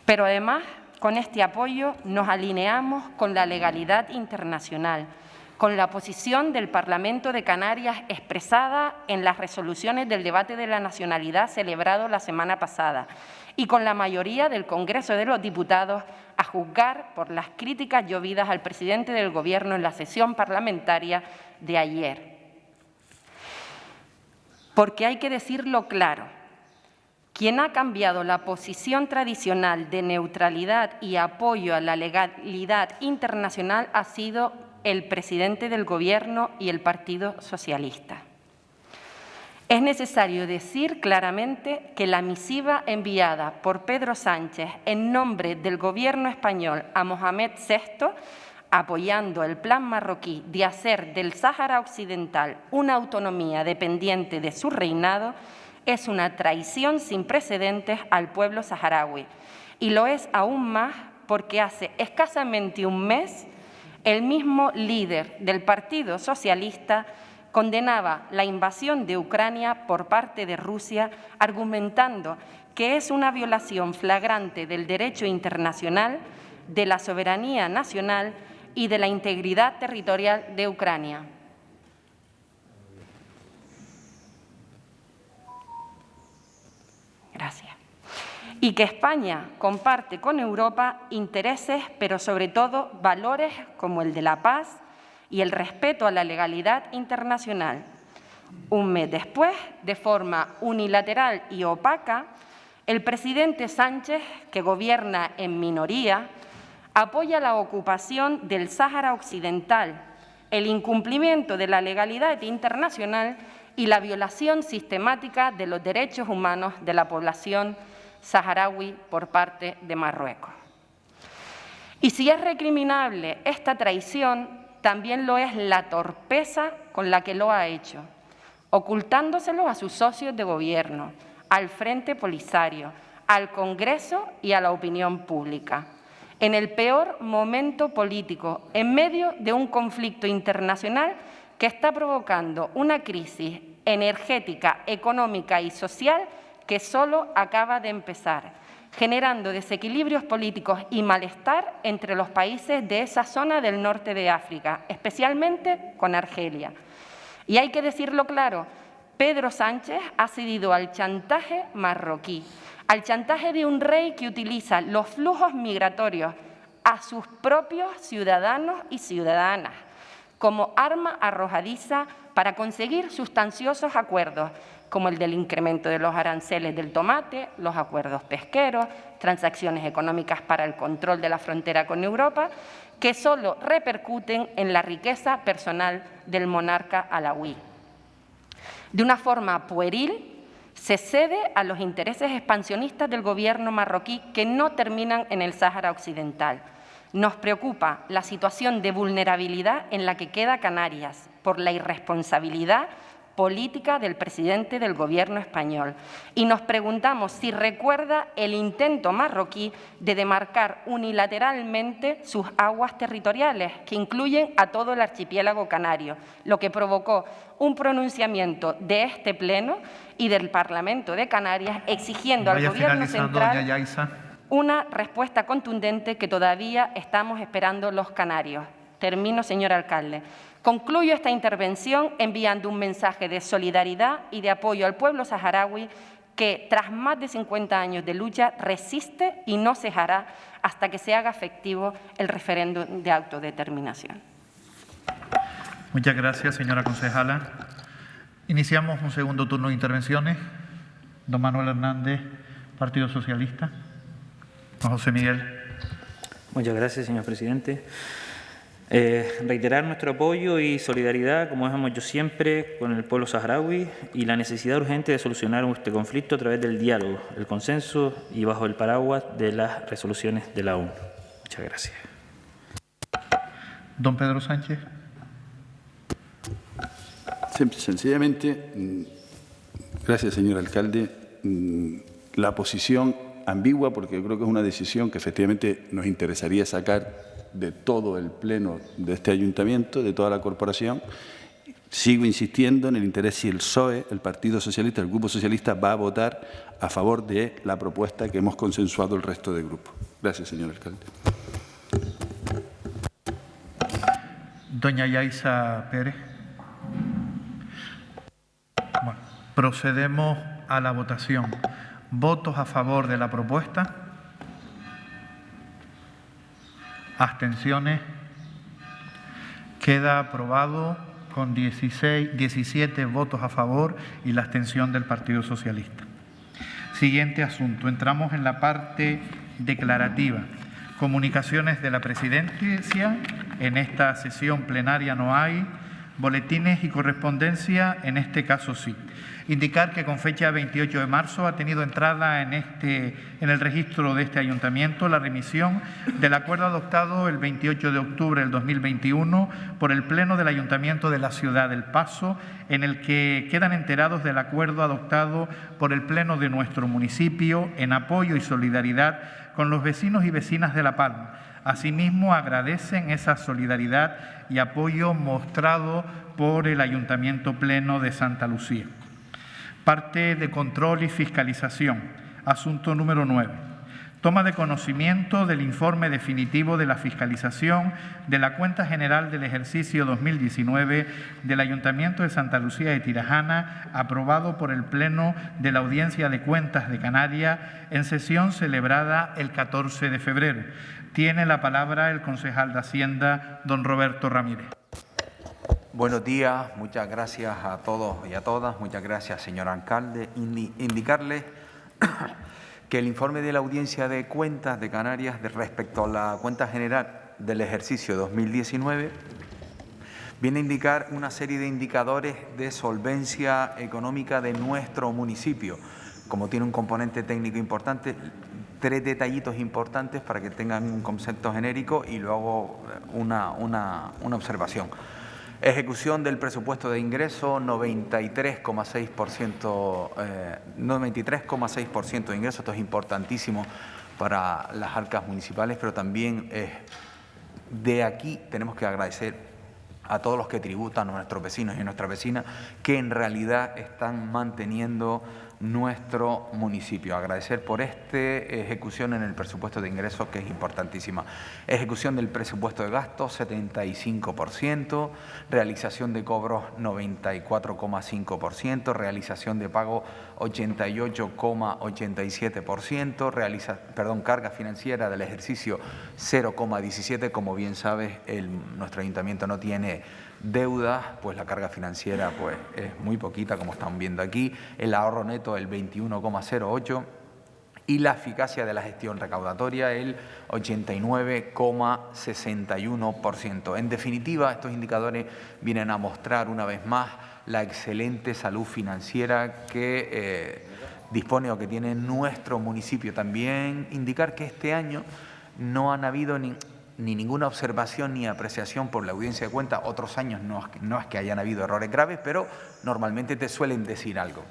Pero además, con este apoyo nos alineamos con la legalidad internacional, con la posición del Parlamento de Canarias expresada en las resoluciones del debate de la nacionalidad celebrado la semana pasada y con la mayoría del Congreso de los Diputados a juzgar por las críticas llovidas al presidente del Gobierno en la sesión parlamentaria de ayer. Porque hay que decirlo claro, quien ha cambiado la posición tradicional de neutralidad y apoyo a la legalidad internacional ha sido el presidente del Gobierno y el Partido Socialista. Es necesario decir claramente que la misiva enviada por Pedro Sánchez en nombre del Gobierno español a Mohamed VI, apoyando el plan marroquí de hacer del Sáhara Occidental una autonomía dependiente de su reinado, es una traición sin precedentes al pueblo saharaui. Y lo es aún más porque hace escasamente un mes el mismo líder del Partido Socialista condenaba la invasión de Ucrania por parte de Rusia, argumentando que es una violación flagrante del derecho internacional, de la soberanía nacional y de la integridad territorial de Ucrania. Gracias. Y que España comparte con Europa intereses, pero sobre todo valores como el de la paz y el respeto a la legalidad internacional. Un mes después, de forma unilateral y opaca, el presidente Sánchez, que gobierna en minoría, apoya la ocupación del Sáhara Occidental, el incumplimiento de la legalidad internacional y la violación sistemática de los derechos humanos de la población saharaui por parte de Marruecos. Y si es recriminable esta traición, también lo es la torpeza con la que lo ha hecho, ocultándoselo a sus socios de gobierno, al Frente Polisario, al Congreso y a la opinión pública. en el peor momento político, en medio de un conflicto internacional que está provocando una crisis energética, económica y social que solo acaba de empezar, generando desequilibrios políticos y malestar entre los países de esa zona del norte de África, especialmente con Argelia. Y hay que decirlo claro, Pedro Sánchez ha cedido al chantaje marroquí, al chantaje de un rey que utiliza los flujos migratorios a sus propios ciudadanos y ciudadanas como arma arrojadiza para conseguir sustanciosos acuerdos, como el del incremento de los aranceles del tomate, los acuerdos pesqueros, transacciones económicas para el control de la frontera con Europa, que solo repercuten en la riqueza personal del monarca alauí. De una forma pueril, se cede a los intereses expansionistas del gobierno marroquí que no terminan en el Sáhara Occidental. Nos preocupa la situación de vulnerabilidad en la que queda Canarias por la irresponsabilidad política del presidente del Gobierno español. Y nos preguntamos si recuerda el intento marroquí de demarcar unilateralmente sus aguas territoriales, que incluyen a todo el archipiélago canario, lo que provocó un pronunciamiento de este Pleno y del Parlamento de Canarias exigiendo al Gobierno central una respuesta contundente que todavía estamos esperando los canarios. Termino, señor alcalde. Concluyo esta intervención enviando un mensaje de solidaridad y de apoyo al pueblo saharaui que, tras más de 50 años de lucha, resiste y no cejará hasta que se haga efectivo el referéndum de autodeterminación. Muchas gracias, señora concejala. Iniciamos un segundo turno de intervenciones. Don Manuel Hernández, Partido Socialista. Don José Miguel. Muchas gracias, señor presidente. Reiterar nuestro apoyo y solidaridad, como hemos hecho siempre, con el pueblo saharaui y la necesidad urgente de solucionar este conflicto a través del diálogo, el consenso y bajo el paraguas de las resoluciones de la ONU. Muchas gracias. Don Pedro Sánchez. Sencillamente, gracias, señor alcalde, la posición ambigua, porque creo que es una decisión que efectivamente nos interesaría sacar de todo el pleno de este ayuntamiento, de toda la corporación. Sigo insistiendo en el interés si el PSOE, el Partido Socialista, el Grupo Socialista va a votar a favor de la propuesta que hemos consensuado el resto del grupo. Gracias, señor alcalde. Doña Yaisa Pérez. Bueno, procedemos a la votación. ¿Votos a favor de la propuesta? ¿Abstenciones? Queda aprobado con 17 votos a favor y la abstención del Partido Socialista. Siguiente asunto. Entramos en la parte declarativa. Comunicaciones de la Presidencia. En esta sesión plenaria no hay. Boletines y correspondencia, en este caso sí. Indicar que con fecha 28 de marzo ha tenido entrada en el registro de este ayuntamiento la remisión del acuerdo adoptado el 28 de octubre del 2021 por el Pleno del Ayuntamiento de la Ciudad del Paso, en el que quedan enterados del acuerdo adoptado por el Pleno de nuestro municipio en apoyo y solidaridad con los vecinos y vecinas de La Palma. Asimismo, agradecen esa solidaridad y apoyo mostrado por el Ayuntamiento Pleno de Santa Lucía. Parte de control y fiscalización. Asunto número 9. Toma de conocimiento del informe definitivo de la fiscalización de la Cuenta General del ejercicio 2019 del Ayuntamiento de Santa Lucía de Tirajana, aprobado por el Pleno de la Audiencia de Cuentas de Canarias en sesión celebrada el 14 de febrero. Tiene la palabra el concejal de Hacienda, don Roberto Ramírez. Buenos días, muchas gracias a todos y a todas. Muchas gracias, señor alcalde. Indicarles que el informe de la Audiencia de Cuentas de Canarias respecto a la Cuenta General del ejercicio 2019 viene a indicar una serie de indicadores de solvencia económica de nuestro municipio. Como tiene un componente técnico importante, 3 detallitos importantes para que tengan un concepto genérico y luego una observación. Ejecución del presupuesto de ingreso, 93,6% de ingreso. Esto es importantísimo para las arcas municipales, pero también de aquí tenemos que agradecer a todos los que tributan, a nuestros vecinos y nuestras vecinas, que en realidad están manteniendo nuestro municipio. Agradecer por esta ejecución en el presupuesto de ingresos, que es importantísima. Ejecución del presupuesto de gastos, 75%, realización de cobros, 94,5%, realización de pago, 88,87%, carga financiera del ejercicio, 0,17%. Como bien sabes, nuestro ayuntamiento no tiene deuda, pues la carga financiera pues es muy poquita, como están viendo aquí. El ahorro neto, el 21,08%, y la eficacia de la gestión recaudatoria, el 89,61%. En definitiva, estos indicadores vienen a mostrar una vez más la excelente salud financiera que dispone o que tiene nuestro municipio. También indicar que este año no han habido ni ninguna observación ni apreciación por la audiencia de cuentas. Otros años no es que hayan habido errores graves, pero normalmente te suelen decir algo.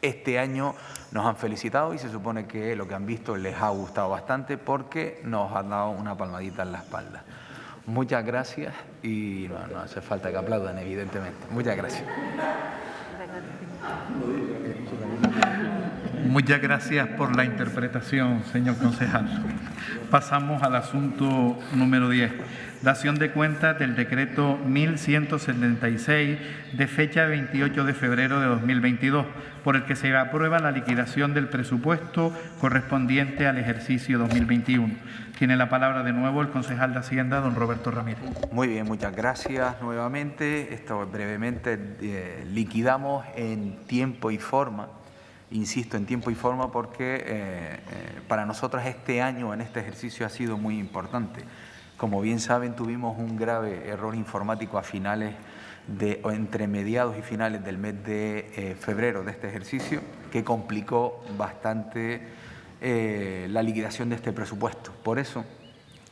Este año nos han felicitado y se supone que lo que han visto les ha gustado bastante, porque nos han dado una palmadita en la espalda. Muchas gracias y no hace falta que aplaudan, evidentemente. Muchas gracias. Muchas gracias por la interpretación, señor concejal. Pasamos al asunto número 10. Dación de cuentas del decreto 1176 de fecha 28 de febrero de 2022, por el que se aprueba la liquidación del presupuesto correspondiente al ejercicio 2021. Tiene la palabra de nuevo el concejal de Hacienda, don Roberto Ramírez. Muy bien, muchas gracias nuevamente. Esto brevemente liquidamos en tiempo y forma. Insisto, en tiempo y forma, porque para nosotros este año, en este ejercicio, ha sido muy importante. Como bien saben, tuvimos un grave error informático a finales o entre mediados y finales del mes de febrero de este ejercicio, que complicó bastante la liquidación de este presupuesto. Por eso,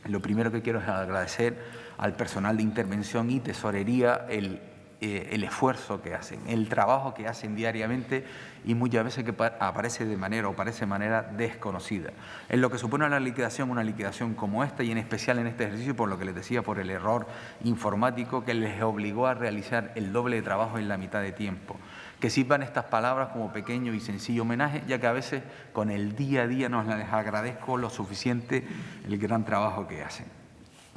lo primero que quiero es agradecer al personal de intervención y tesorería el esfuerzo que hacen, el trabajo que hacen diariamente, y muchas veces que aparece de manera desconocida. En lo que supone una liquidación como esta, y en especial en este ejercicio, por lo que les decía, por el error informático que les obligó a realizar el doble de trabajo en la mitad de tiempo. Que sirvan estas palabras como pequeño y sencillo homenaje, ya que a veces con el día a día no les agradezco lo suficiente el gran trabajo que hacen.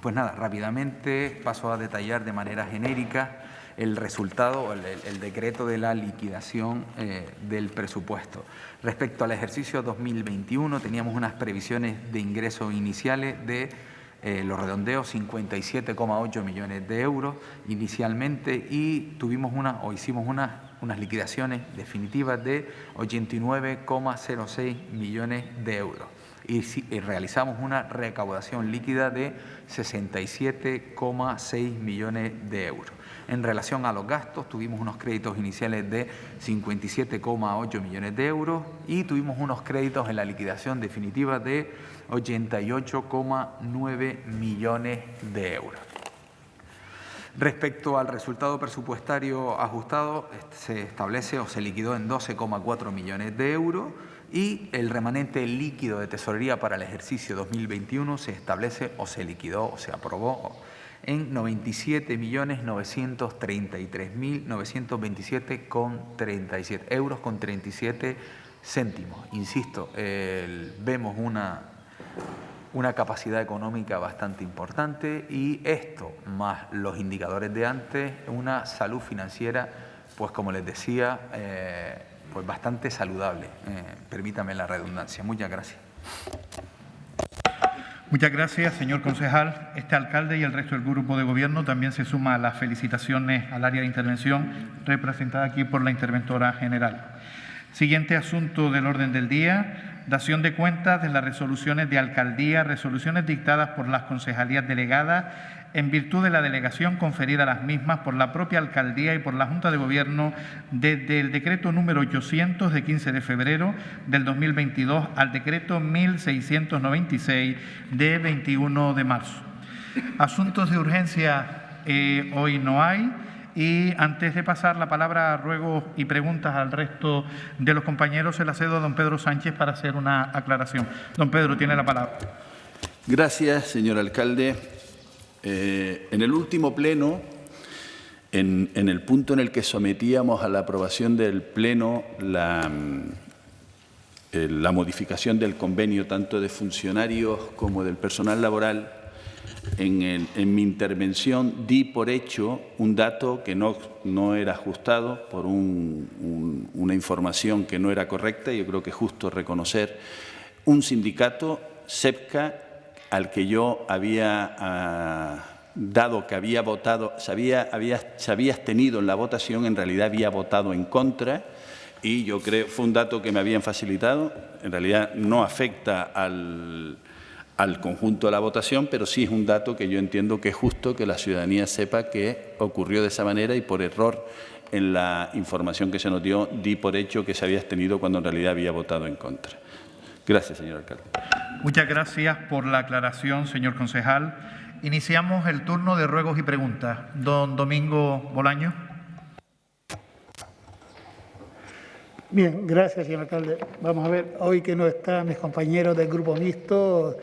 Pues nada, rápidamente paso a detallar de manera genérica el resultado, el decreto de la liquidación del presupuesto. Respecto al ejercicio 2021, teníamos unas previsiones de ingresos iniciales de los redondeos 57,8 millones de euros inicialmente, y hicimos unas liquidaciones definitivas de 89,06 millones de euros. Y realizamos una recaudación líquida de 67,6 millones de euros. En relación a los gastos, tuvimos unos créditos iniciales de 57,8 millones de euros y tuvimos unos créditos en la liquidación definitiva de 88,9 millones de euros. Respecto al resultado presupuestario ajustado, se establece o se liquidó en 12,4 millones de euros, y el remanente líquido de tesorería para el ejercicio 2021 se establece o se liquidó o se aprobó en 97.933.927,37 euros con 37 céntimos. Insisto, vemos una capacidad económica bastante importante, y esto, más los indicadores de antes, una salud financiera, pues como les decía, pues bastante saludable. Permítame la redundancia. Muchas gracias. Muchas gracias, señor concejal. Este alcalde y el resto del grupo de gobierno también se suma a las felicitaciones al área de intervención representada aquí por la interventora general. Siguiente asunto del orden del día: dación de cuentas de las resoluciones de alcaldía, resoluciones dictadas por las concejalías delegadas en virtud de la delegación conferida a las mismas por la propia alcaldía y por la Junta de Gobierno desde el decreto número 800 de 15 de febrero del 2022 al decreto 1696 de 21 de marzo. Asuntos de urgencia hoy no hay. Y antes de pasar la palabra a ruegos y preguntas al resto de los compañeros, se la cedo a don Pedro Sánchez para hacer una aclaración. Don Pedro, tiene la palabra. Gracias, señor alcalde. En el último pleno, en el punto en el que sometíamos a la aprobación del pleno la modificación del convenio tanto de funcionarios como del personal laboral, en mi intervención di por hecho un dato que no era ajustado por una información que no era correcta. Yo creo que es justo reconocer un sindicato, SEPCA, al que yo había dado que había votado, se había abstenido en la votación, en realidad había votado en contra, y yo creo, fue un dato que me habían facilitado, en realidad no afecta al conjunto de la votación, pero sí es un dato que yo entiendo que es justo que la ciudadanía sepa que ocurrió de esa manera, y por error en la información que se nos dio, di por hecho que se había abstenido cuando en realidad había votado en contra. Gracias, señor alcalde. Muchas gracias por la aclaración, señor concejal. Iniciamos el turno de ruegos y preguntas. Don Domingo Bolaño. Bien, gracias, señor alcalde. Vamos a ver, hoy que no están mis compañeros del Grupo Mixto,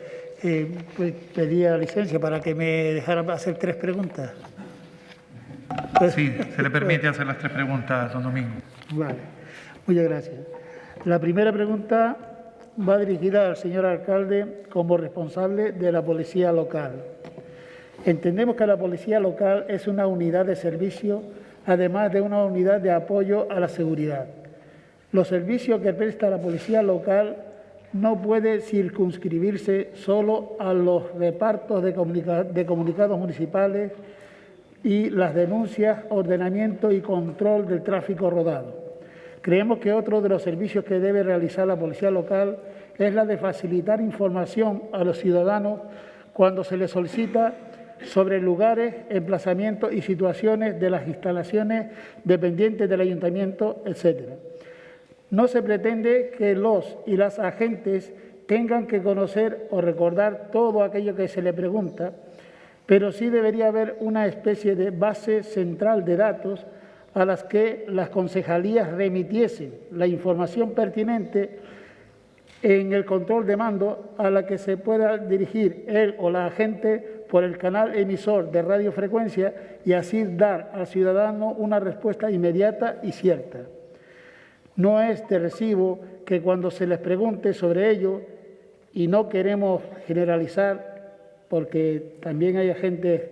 pues pedía licencia para que me dejaran hacer 3 preguntas. Sí, se le permite hacer las 3 preguntas, don Domingo. Vale, muchas gracias. La primera pregunta va dirigida al señor alcalde como responsable de la policía local. Entendemos que la policía local es una unidad de servicio, además de una unidad de apoyo a la seguridad. Los servicios que presta la policía local no pueden circunscribirse solo a los repartos de comunicados municipales y las denuncias, ordenamiento y control del tráfico rodado. Creemos que otro de los servicios que debe realizar la policía local es la de facilitar información a los ciudadanos cuando se les solicita sobre lugares, emplazamientos y situaciones de las instalaciones dependientes del ayuntamiento, etc. No se pretende que los y las agentes tengan que conocer o recordar todo aquello que se les pregunta, pero sí debería haber una especie de base central de datos a las que las concejalías remitiesen la información pertinente en el control de mando, a la que se pueda dirigir él o la agente por el canal emisor de radiofrecuencia y así dar al ciudadano una respuesta inmediata y cierta. No es de recibo que cuando se les pregunte sobre ello, y no queremos generalizar, porque también hay agentes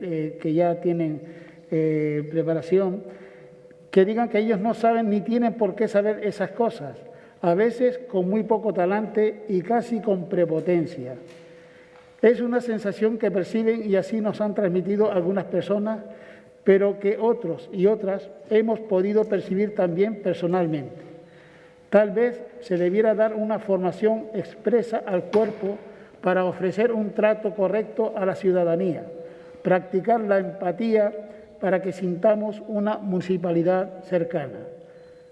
que ya tienen preparación, que digan que ellos no saben ni tienen por qué saber esas cosas, a veces con muy poco talante y casi con prepotencia. Es una sensación que perciben y así nos han transmitido algunas personas, pero que otros y otras hemos podido percibir también personalmente. Tal vez se debiera dar una formación expresa al cuerpo para ofrecer un trato correcto a la ciudadanía, practicar la empatía para que sintamos una municipalidad cercana.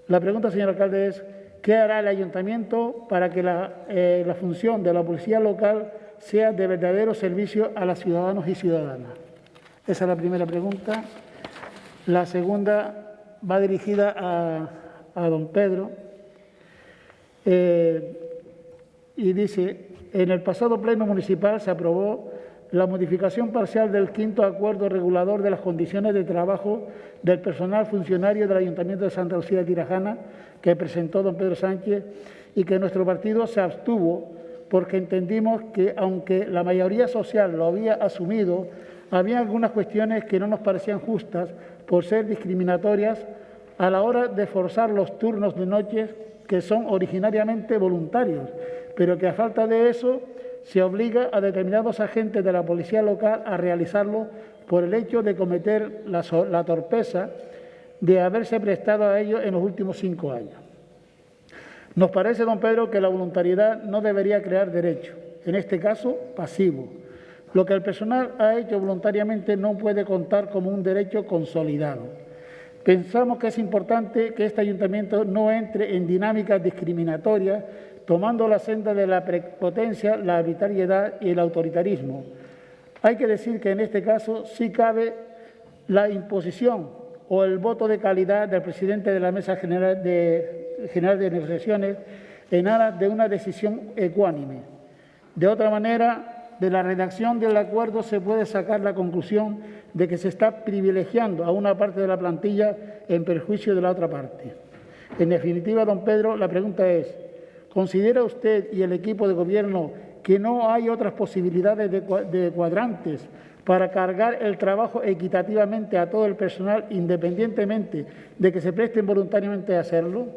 La pregunta, señor alcalde, es ¿qué hará el ayuntamiento para que la función de la policía local sea de verdadero servicio a los ciudadanos y ciudadanas? Esa es la primera pregunta. La segunda va dirigida a don Pedro. Y dice, en el pasado pleno municipal se aprobó la modificación parcial del 5º acuerdo regulador de las condiciones de trabajo del personal funcionario del Ayuntamiento de Santa Lucía de Tirajana, que presentó don Pedro Sánchez, y que nuestro partido se abstuvo porque entendimos que, aunque la mayoría social lo había asumido, había algunas cuestiones que no nos parecían justas por ser discriminatorias a la hora de forzar los turnos de noche, que son originariamente voluntarios, pero que a falta de eso se obliga a determinados agentes de la policía local a realizarlo por el hecho de cometer la torpeza de haberse prestado a ello en los últimos 5 años. Nos parece, don Pedro, que la voluntariedad no debería crear derecho, en este caso pasivo. Lo que el personal ha hecho voluntariamente no puede contar como un derecho consolidado. Pensamos que es importante que este ayuntamiento no entre en dinámicas discriminatorias, tomando la senda de la prepotencia, la arbitrariedad y el autoritarismo. Hay que decir que en este caso sí cabe la imposición o el voto de calidad del presidente de la Mesa General de Negociaciones en aras de una decisión ecuánime. De otra manera, de la redacción del acuerdo se puede sacar la conclusión de que se está privilegiando a una parte de la plantilla en perjuicio de la otra parte. En definitiva, don Pedro, la pregunta es, ¿considera usted y el equipo de Gobierno que no hay otras posibilidades de cuadrantes para cargar el trabajo equitativamente a todo el personal, independientemente de que se presten voluntariamente a hacerlo?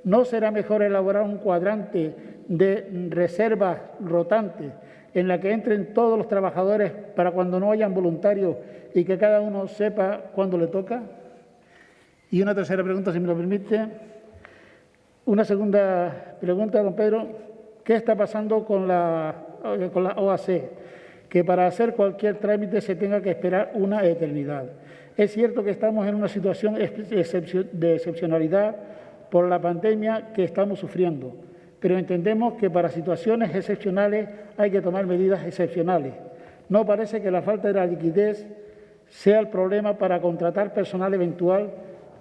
¿No será mejor elaborar un cuadrante de reservas rotantes en la que entren todos los trabajadores para cuando no hayan voluntarios y que cada uno sepa cuándo le toca? Y una tercera pregunta, si me lo permite. Una segunda pregunta, don Pedro. ¿Qué está pasando con la OAC? Que para hacer cualquier trámite se tenga que esperar una eternidad. Es cierto que estamos en una situación de excepcionalidad por la pandemia que estamos sufriendo, pero entendemos que para situaciones excepcionales hay que tomar medidas excepcionales. No parece que la falta de la liquidez sea el problema para contratar personal eventual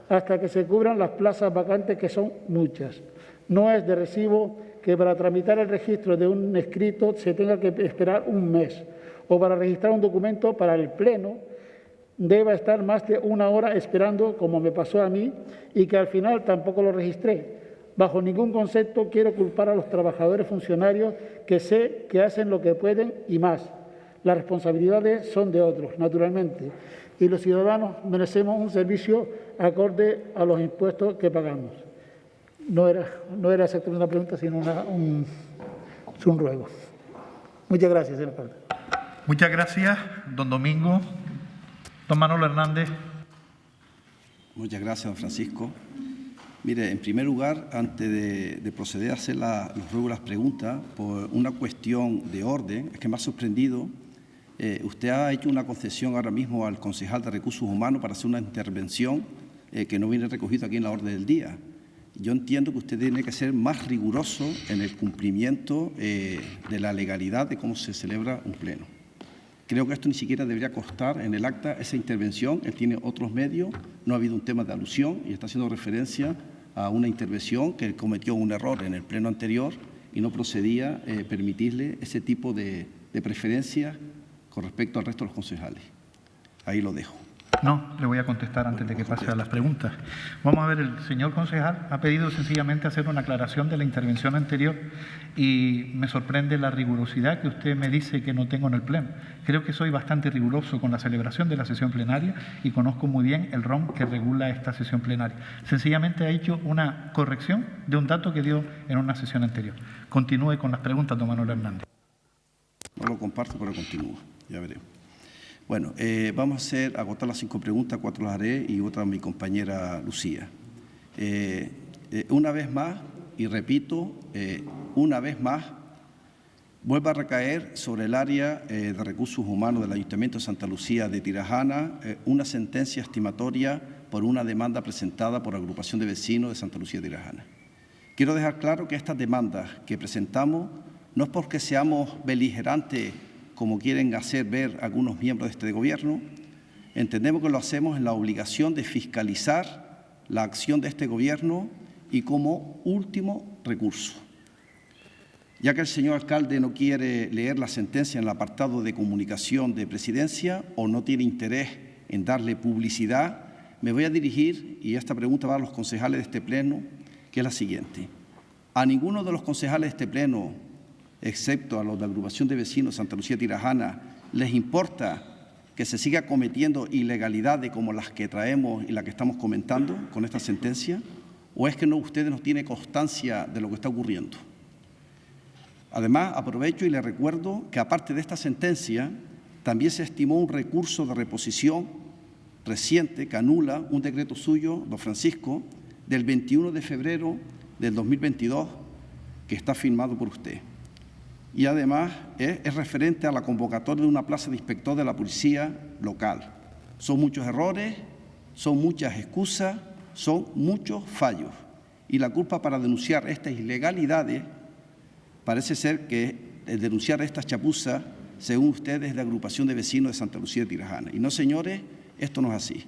hasta que se cubran las plazas vacantes, que son muchas. No es de recibo que para tramitar el registro de un escrito se tenga que esperar un mes, o para registrar un documento para el Pleno deba estar más de una hora esperando, como me pasó a mí, y que al final tampoco lo registré. Bajo ningún concepto quiero culpar a los trabajadores funcionarios, que sé que hacen lo que pueden y más. Las responsabilidades son de otros, naturalmente, y los ciudadanos merecemos un servicio acorde a los impuestos que pagamos. No era exactamente una pregunta, sino un ruego. Muchas gracias, señor alcalde. Muchas gracias, don Domingo. Don Manolo Hernández. Muchas gracias, don Francisco. Mire, en primer lugar, antes de proceder a hacer los ruegos, las preguntas, por una cuestión de orden, es que me ha sorprendido. Usted ha hecho una concesión ahora mismo al concejal de Recursos Humanos para hacer una intervención que no viene recogida aquí en la orden del día. Yo entiendo que usted tiene que ser más riguroso en el cumplimiento de la legalidad de cómo se celebra un pleno. Creo que esto ni siquiera debería constar en el acta esa intervención. Él tiene otros medios, no ha habido un tema de alusión y está haciendo referencia a una intervención que él cometió un error en el pleno anterior y no procedía permitirle ese tipo de preferencias con respecto al resto de los concejales. Ahí lo dejo. No, le voy a contestar antes de que pase a las preguntas. Vamos a ver, el señor concejal ha pedido sencillamente hacer una aclaración de la intervención anterior y me sorprende la rigurosidad que usted me dice que no tengo en el pleno. Creo que soy bastante riguroso con la celebración de la sesión plenaria y conozco muy bien el ROM que regula esta sesión plenaria. Sencillamente ha hecho una corrección de un dato que dio en una sesión anterior. Continúe con las preguntas, don Manuel Hernández. No lo comparto, pero continúo. Ya veremos. Bueno, vamos a agotar las 5 preguntas, 4 las haré y otra a mi compañera Lucía. Una vez más, y repito, una vez más, vuelve a recaer sobre el área de recursos humanos del Ayuntamiento de Santa Lucía de Tirajana una sentencia estimatoria por una demanda presentada por la agrupación de vecinos de Santa Lucía de Tirajana. Quiero dejar claro que estas demandas que presentamos no es porque seamos beligerantes, como quieren hacer ver algunos miembros de este Gobierno. Entendemos que lo hacemos en la obligación de fiscalizar la acción de este Gobierno y como último recurso. Ya que el señor alcalde no quiere leer la sentencia en el apartado de comunicación de Presidencia o no tiene interés en darle publicidad, me voy a dirigir, y esta pregunta va a los concejales de este Pleno, que es la siguiente. A ninguno de los concejales de este Pleno, excepto a los de la agrupación de vecinos de Santa Lucía Tirajana, les importa que se siga cometiendo ilegalidades como las que traemos y las que estamos comentando con esta sentencia, o es que ustedes no tienen constancia de lo que está ocurriendo. Además, aprovecho y les recuerdo que aparte de esta sentencia, también se estimó un recurso de reposición reciente que anula un decreto suyo, don Francisco, del 21 de febrero del 2022, que está firmado por usted. Y además es referente a la convocatoria de una plaza de inspector de la policía local. Son muchos errores, son muchas excusas, son muchos fallos. Y la culpa para denunciar estas ilegalidades parece ser que el denunciar estas chapuzas, según ustedes, es de agrupación de vecinos de Santa Lucía de Tirajana. Y no, señores, esto no es así.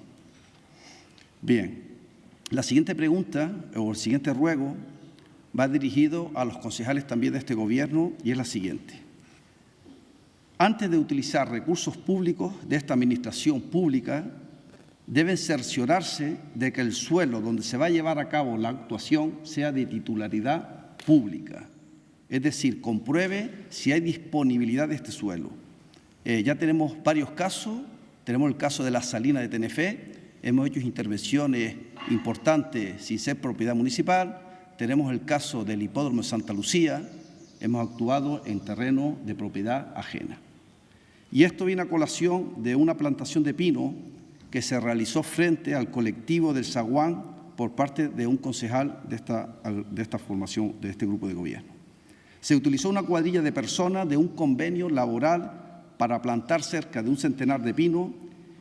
Bien, la siguiente pregunta o el siguiente ruego va dirigido a los concejales también de este Gobierno y es la siguiente. Antes de utilizar recursos públicos de esta administración pública, deben cerciorarse de que el suelo donde se va a llevar a cabo la actuación sea de titularidad pública. Es decir, compruebe si hay disponibilidad de este suelo. Ya tenemos varios casos. Tenemos el caso de la salina de Tenefé. Hemos hecho intervenciones importantes sin ser propiedad municipal. Tenemos el caso del hipódromo de Santa Lucía. Hemos actuado en terreno de propiedad ajena. Y esto viene a colación de una plantación de pino que se realizó frente al colectivo del Zaguán por parte de un concejal de esta formación, de este grupo de gobierno. Se utilizó una cuadrilla de personas de un convenio laboral para plantar cerca de un centenar de pinos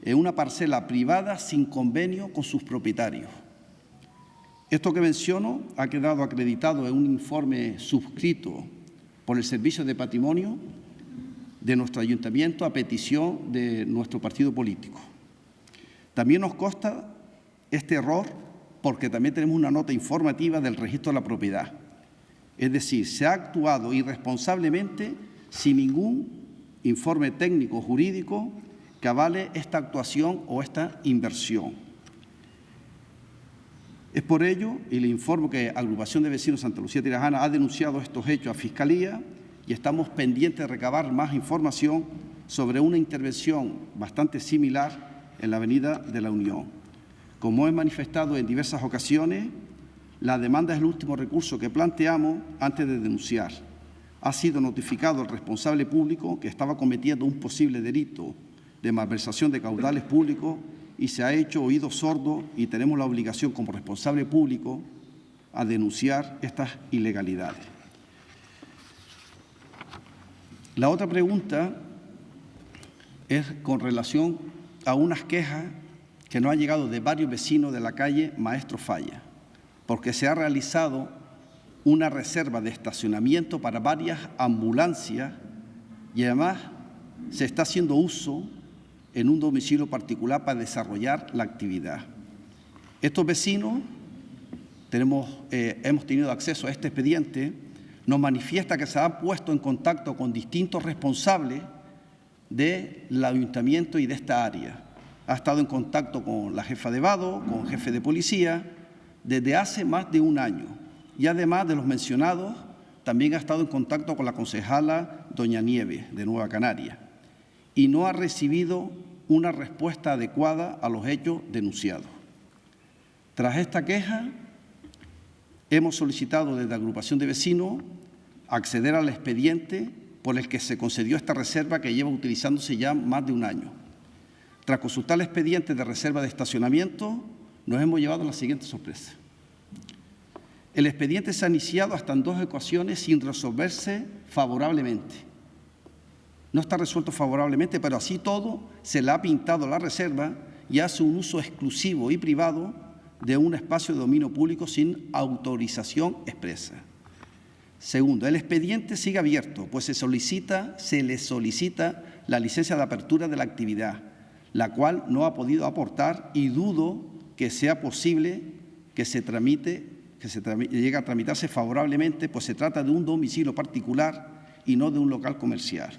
en una parcela privada sin convenio con sus propietarios. Esto que menciono ha quedado acreditado en un informe suscrito por el Servicio de Patrimonio de nuestro ayuntamiento a petición de nuestro partido político. También nos consta este error porque también tenemos una nota informativa del registro de la propiedad. Es decir, se ha actuado irresponsablemente sin ningún informe técnico o jurídico que avale esta actuación o esta inversión. Es por ello, y le informo que Agrupación de Vecinos Santa Lucía Tirajana ha denunciado estos hechos a Fiscalía y estamos pendientes de recabar más información sobre una intervención bastante similar en la Avenida de la Unión. Como he manifestado en diversas ocasiones, la demanda es el último recurso que planteamos antes de denunciar. Ha sido notificado el responsable público que estaba cometiendo un posible delito de malversación de caudales públicos y se ha hecho oído sordo y tenemos la obligación como responsable público a denunciar estas ilegalidades. La otra pregunta es con relación a unas quejas que nos han llegado de varios vecinos de la calle Maestro Falla, porque se ha realizado una reserva de estacionamiento para varias ambulancias y además se está haciendo uso en un domicilio particular para desarrollar la actividad. Estos vecinos, hemos tenido acceso a este expediente, nos manifiesta que se han puesto en contacto con distintos responsables del ayuntamiento y de esta área. Ha estado en contacto con la jefa de vado, con el jefe de policía, desde hace más de un año. Y además de los mencionados, también ha estado en contacto con la concejala doña Nieves, de Nueva Canaria, y no ha recibido una respuesta adecuada a los hechos denunciados. Tras esta queja, hemos solicitado desde la Agrupación de Vecinos acceder al expediente por el que se concedió esta reserva que lleva utilizándose ya más de un año. Tras consultar el expediente de reserva de estacionamiento, nos hemos llevado la siguiente sorpresa. El expediente se ha iniciado hasta en 2 ocasiones sin resolverse favorablemente. No está resuelto favorablemente, pero así todo se le ha pintado la reserva y hace un uso exclusivo y privado de un espacio de dominio público sin autorización expresa. Segundo, el expediente sigue abierto, pues se le solicita la licencia de apertura de la actividad, la cual no ha podido aportar y dudo que sea posible que llegue a tramitarse favorablemente, pues se trata de un domicilio particular y no de un local comercial.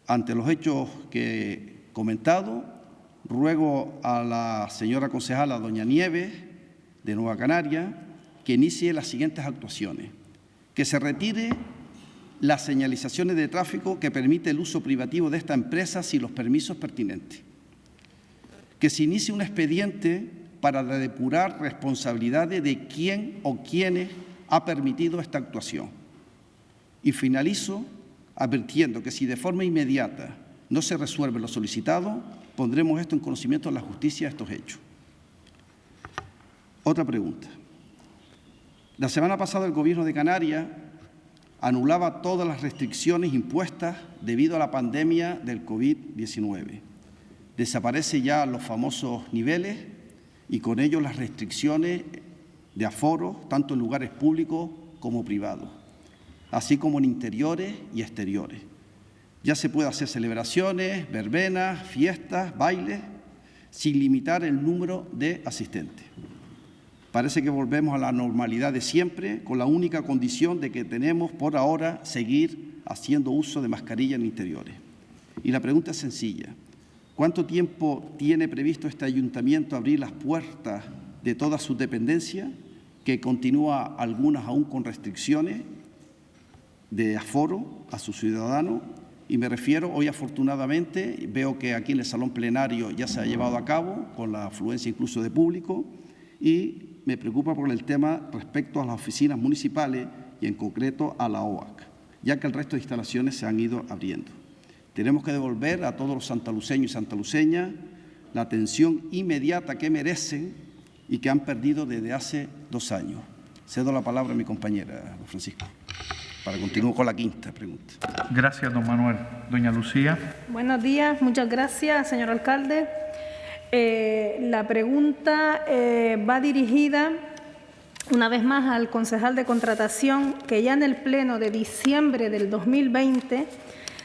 Ante los hechos que he comentado, ruego a la señora concejala doña Nieves, de Nueva Canaria, que inicie las siguientes actuaciones. Que se retire las señalizaciones de tráfico que permite el uso privativo de esta empresa sin los permisos pertinentes. Que se inicie un expediente para depurar responsabilidades de quién o quiénes ha permitido esta actuación. Y finalizo advirtiendo que si de forma inmediata no se resuelve lo solicitado, pondremos esto en conocimiento de la justicia, estos hechos. Otra pregunta. La semana pasada el Gobierno de Canarias anulaba todas las restricciones impuestas debido a la pandemia del COVID-19. Desaparecen ya los famosos niveles y con ello las restricciones de aforo, tanto en lugares públicos como privados, así como en interiores y exteriores. Ya se puede hacer celebraciones, verbenas, fiestas, bailes, sin limitar el número de asistentes. Parece que volvemos a la normalidad de siempre, con la única condición de que tenemos por ahora seguir haciendo uso de mascarilla en interiores. Y la pregunta es sencilla. ¿Cuánto tiempo tiene previsto este ayuntamiento abrir las puertas de todas sus dependencias, que continúa algunas aún con restricciones de aforo a sus ciudadanos? Y me refiero, hoy afortunadamente, veo que aquí en el salón plenario ya se ha llevado a cabo, con la afluencia incluso de público, y me preocupa por el tema respecto a las oficinas municipales y en concreto a la OAC, ya que el resto de instalaciones se han ido abriendo. Tenemos que devolver a todos los santaluceños y santaluceñas la atención inmediata que merecen y que han perdido desde hace 2 años. Cedo la palabra a mi compañera, don Francisco, para continuar con la quinta pregunta. Gracias, don Manuel. Doña Lucía. Buenos días, muchas gracias, señor alcalde. La pregunta va dirigida una vez más al concejal de contratación, que ya en el pleno de diciembre del 2020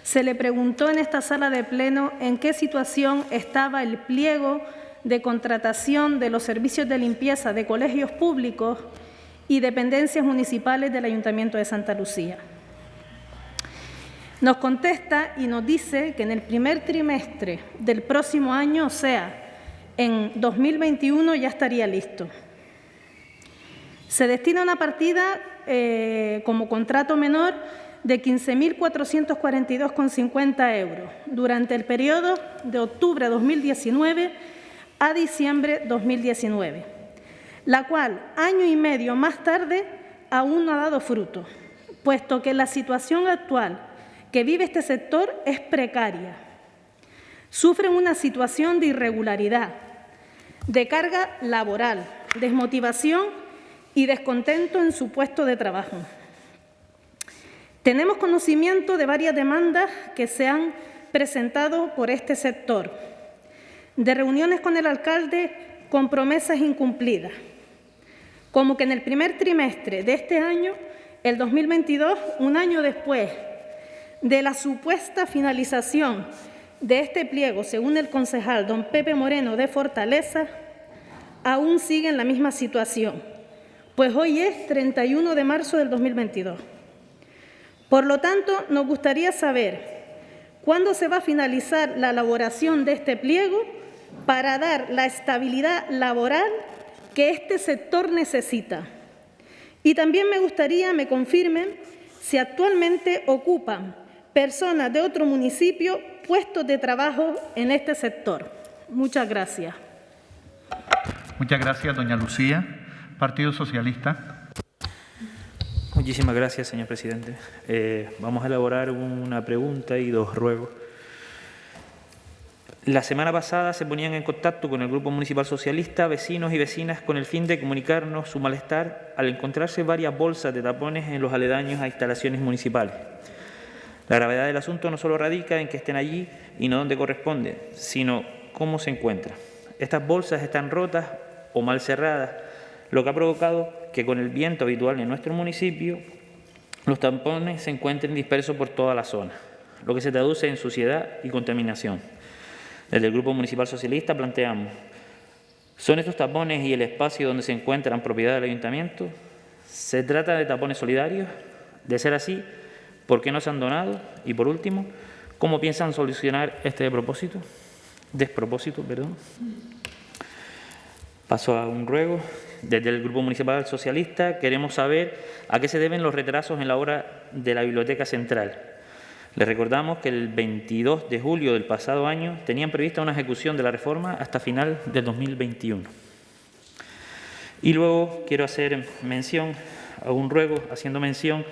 se le preguntó en esta sala de pleno en qué situación estaba el pliego de contratación de los servicios de limpieza de colegios públicos y dependencias municipales del Ayuntamiento de Santa Lucía. Nos contesta y nos dice que en el primer trimestre del próximo año, o sea, en 2021, ya estaría listo. Se destina una partida como contrato menor de 15.442,50 euros durante el periodo de octubre de 2019 a diciembre de 2019, la cual, año y medio más tarde, aún no ha dado fruto, puesto que la situación actual que vive este sector es precaria. Sufren una situación de irregularidad, de carga laboral, desmotivación y descontento en su puesto de trabajo. Tenemos conocimiento de varias demandas que se han presentado por este sector, de reuniones con el alcalde con promesas incumplidas, como que en el primer trimestre de este año, el 2022, un año después de la supuesta finalización de este pliego, según el concejal don Pepe Moreno de Fortaleza, aún sigue en la misma situación, pues hoy es 31 de marzo del 2022. Por lo tanto, nos gustaría saber cuándo se va a finalizar la elaboración de este pliego para dar la estabilidad laboral que este sector necesita. Y también me gustaría me confirmen si actualmente ocupan personas de otro municipio puestos de trabajo en este sector. Muchas gracias. Muchas gracias, doña Lucía. Partido Socialista. Muchísimas gracias, señor presidente. Vamos a elaborar una pregunta y 2 ruegos. La semana pasada se ponían en contacto con el Grupo Municipal Socialista vecinos y vecinas con el fin de comunicarnos su malestar al encontrarse varias bolsas de tapones en los aledaños a instalaciones municipales. La gravedad del asunto no solo radica en que estén allí y no donde corresponde, sino cómo se encuentran. Estas bolsas están rotas o mal cerradas, lo que ha provocado que con el viento habitual en nuestro municipio los tapones se encuentren dispersos por toda la zona, lo que se traduce en suciedad y contaminación. Desde el Grupo Municipal Socialista planteamos: ¿son estos tapones y el espacio donde se encuentran propiedad del Ayuntamiento? ¿Se trata de tapones solidarios? De ser así, ¿por qué no se han donado? Y por último, ¿cómo piensan solucionar este despropósito? Paso a un ruego. Desde el Grupo Municipal Socialista queremos saber a qué se deben los retrasos en la obra de la Biblioteca Central. Les recordamos que el 22 de julio del pasado año tenían prevista una ejecución de la reforma hasta final del 2021. Y luego quiero hacer mención a un ruego, haciendo mención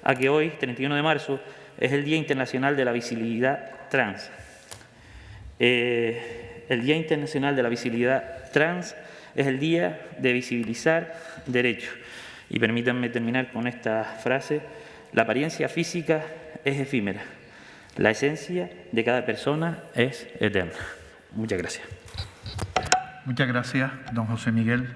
a que hoy, 31 de marzo, es el Día Internacional de la Visibilidad Trans. El Día Internacional de la Visibilidad Trans es el día de visibilizar derechos. Y permítanme terminar con esta frase: la apariencia física es efímera, la esencia de cada persona es eterna. Muchas gracias. Muchas gracias, don José Miguel.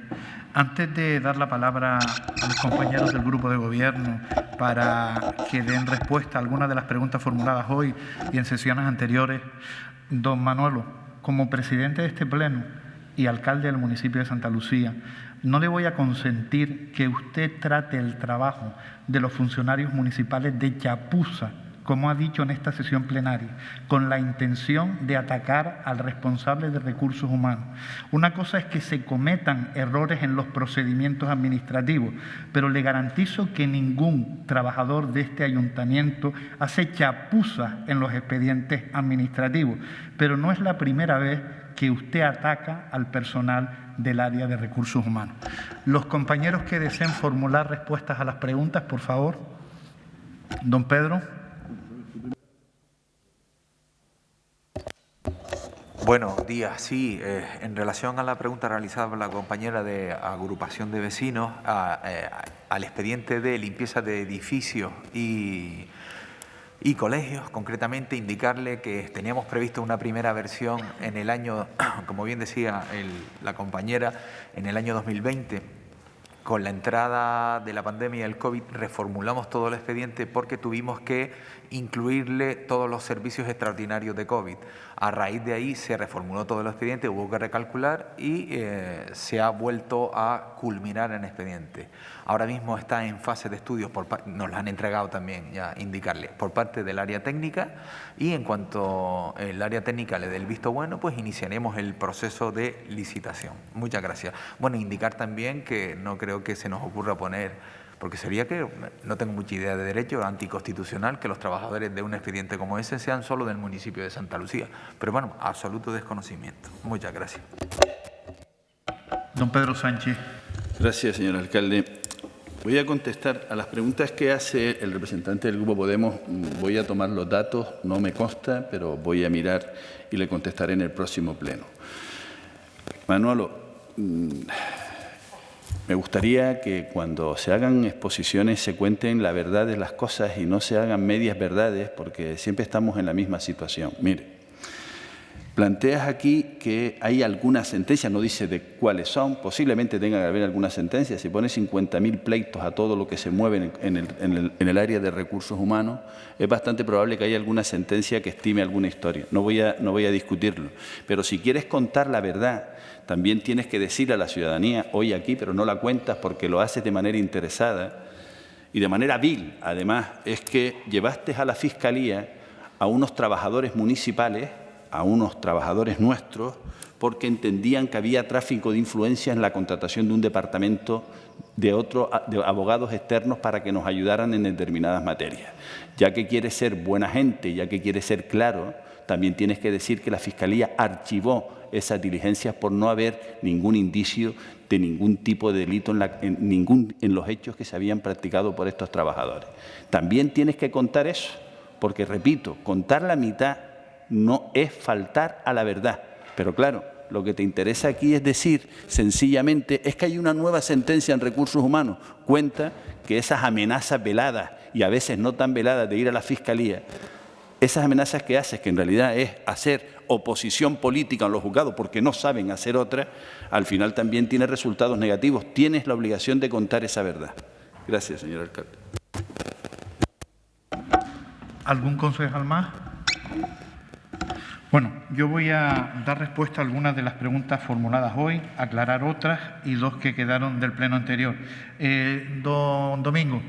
Antes de dar la palabra a los compañeros del Grupo de Gobierno para que den respuesta a algunas de las preguntas formuladas hoy y en sesiones anteriores, don Manuelo, como presidente de este pleno y alcalde del municipio de Santa Lucía, no le voy a consentir que usted trate el trabajo de los funcionarios municipales de chapuza, como ha dicho en esta sesión plenaria, con la intención de atacar al responsable de recursos humanos. Una cosa es que se cometan errores en los procedimientos administrativos, pero le garantizo que ningún trabajador de este ayuntamiento hace chapuza en los expedientes administrativos, pero no es la primera vez que usted ataca al personal del área de recursos humanos. Los compañeros que deseen formular respuestas a las preguntas, por favor. Don Pedro. Buenos días. Sí, en relación a la pregunta realizada por la compañera de agrupación de vecinos, al expediente de limpieza de edificios y colegios, concretamente indicarle que teníamos previsto una primera versión en el año, como bien decía la compañera, en el año 2020. Con la entrada de la pandemia del COVID reformulamos todo el expediente porque tuvimos que incluirle todos los servicios extraordinarios de COVID. A raíz de ahí se reformuló todo el expediente, hubo que recalcular y se ha vuelto a culminar en expediente. Ahora mismo está en fase de estudios, nos lo han entregado también, ya indicarle, por parte del área técnica, y en cuanto el área técnica le dé el visto bueno, pues iniciaremos el proceso de licitación. Muchas gracias. Bueno, indicar también que no creo que se nos ocurra poner, porque sería que, no tengo mucha idea de derecho, anticonstitucional, que los trabajadores de un expediente como ese sean solo del municipio de Santa Lucía. Pero bueno, absoluto desconocimiento. Muchas gracias. Don Pedro Sánchez. Gracias, señor alcalde. Voy a contestar a las preguntas que hace el representante del Grupo Podemos. Voy a tomar los datos, no me consta, pero voy a mirar y le contestaré en el próximo pleno. Manolo, me gustaría que cuando se hagan exposiciones se cuenten la verdad de las cosas y no se hagan medias verdades, porque siempre estamos en la misma situación. Mire, planteas aquí que hay algunas sentencias, no dice de cuáles son, posiblemente tenga que haber algunas sentencias. Si pone 50.000 pleitos a todo lo que se mueve en el área de recursos humanos, es bastante probable que haya alguna sentencia que estime alguna historia. No voy a discutirlo. Pero si quieres contar la verdad, también tienes que decirle a la ciudadanía, hoy aquí, pero no la cuentas porque lo haces de manera interesada y de manera vil. Además, es que llevaste a la Fiscalía a unos trabajadores municipales, a unos trabajadores nuestros, porque entendían que había tráfico de influencias en la contratación de un departamento de abogados externos para que nos ayudaran en determinadas materias. Ya que quieres ser buena gente, ya que quieres ser claro, también tienes que decir que la Fiscalía archivó esas diligencias por no haber ningún indicio de ningún tipo de delito en los hechos que se habían practicado por estos trabajadores. También tienes que contar eso, porque, repito, contar la mitad no es faltar a la verdad. Pero claro, lo que te interesa aquí es decir sencillamente es que hay una nueva sentencia en recursos humanos. Cuenta que esas amenazas veladas y a veces no tan veladas de ir a la Fiscalía, esas amenazas que haces, que en realidad es hacer oposición política en los juzgados porque no saben hacer otra, al final también tiene resultados negativos. Tienes la obligación de contar esa verdad. Gracias, señor alcalde. ¿Algún concejal más? Bueno, yo voy a dar respuesta a algunas de las preguntas formuladas hoy, aclarar otras y dos que quedaron del pleno anterior. Don Domingo,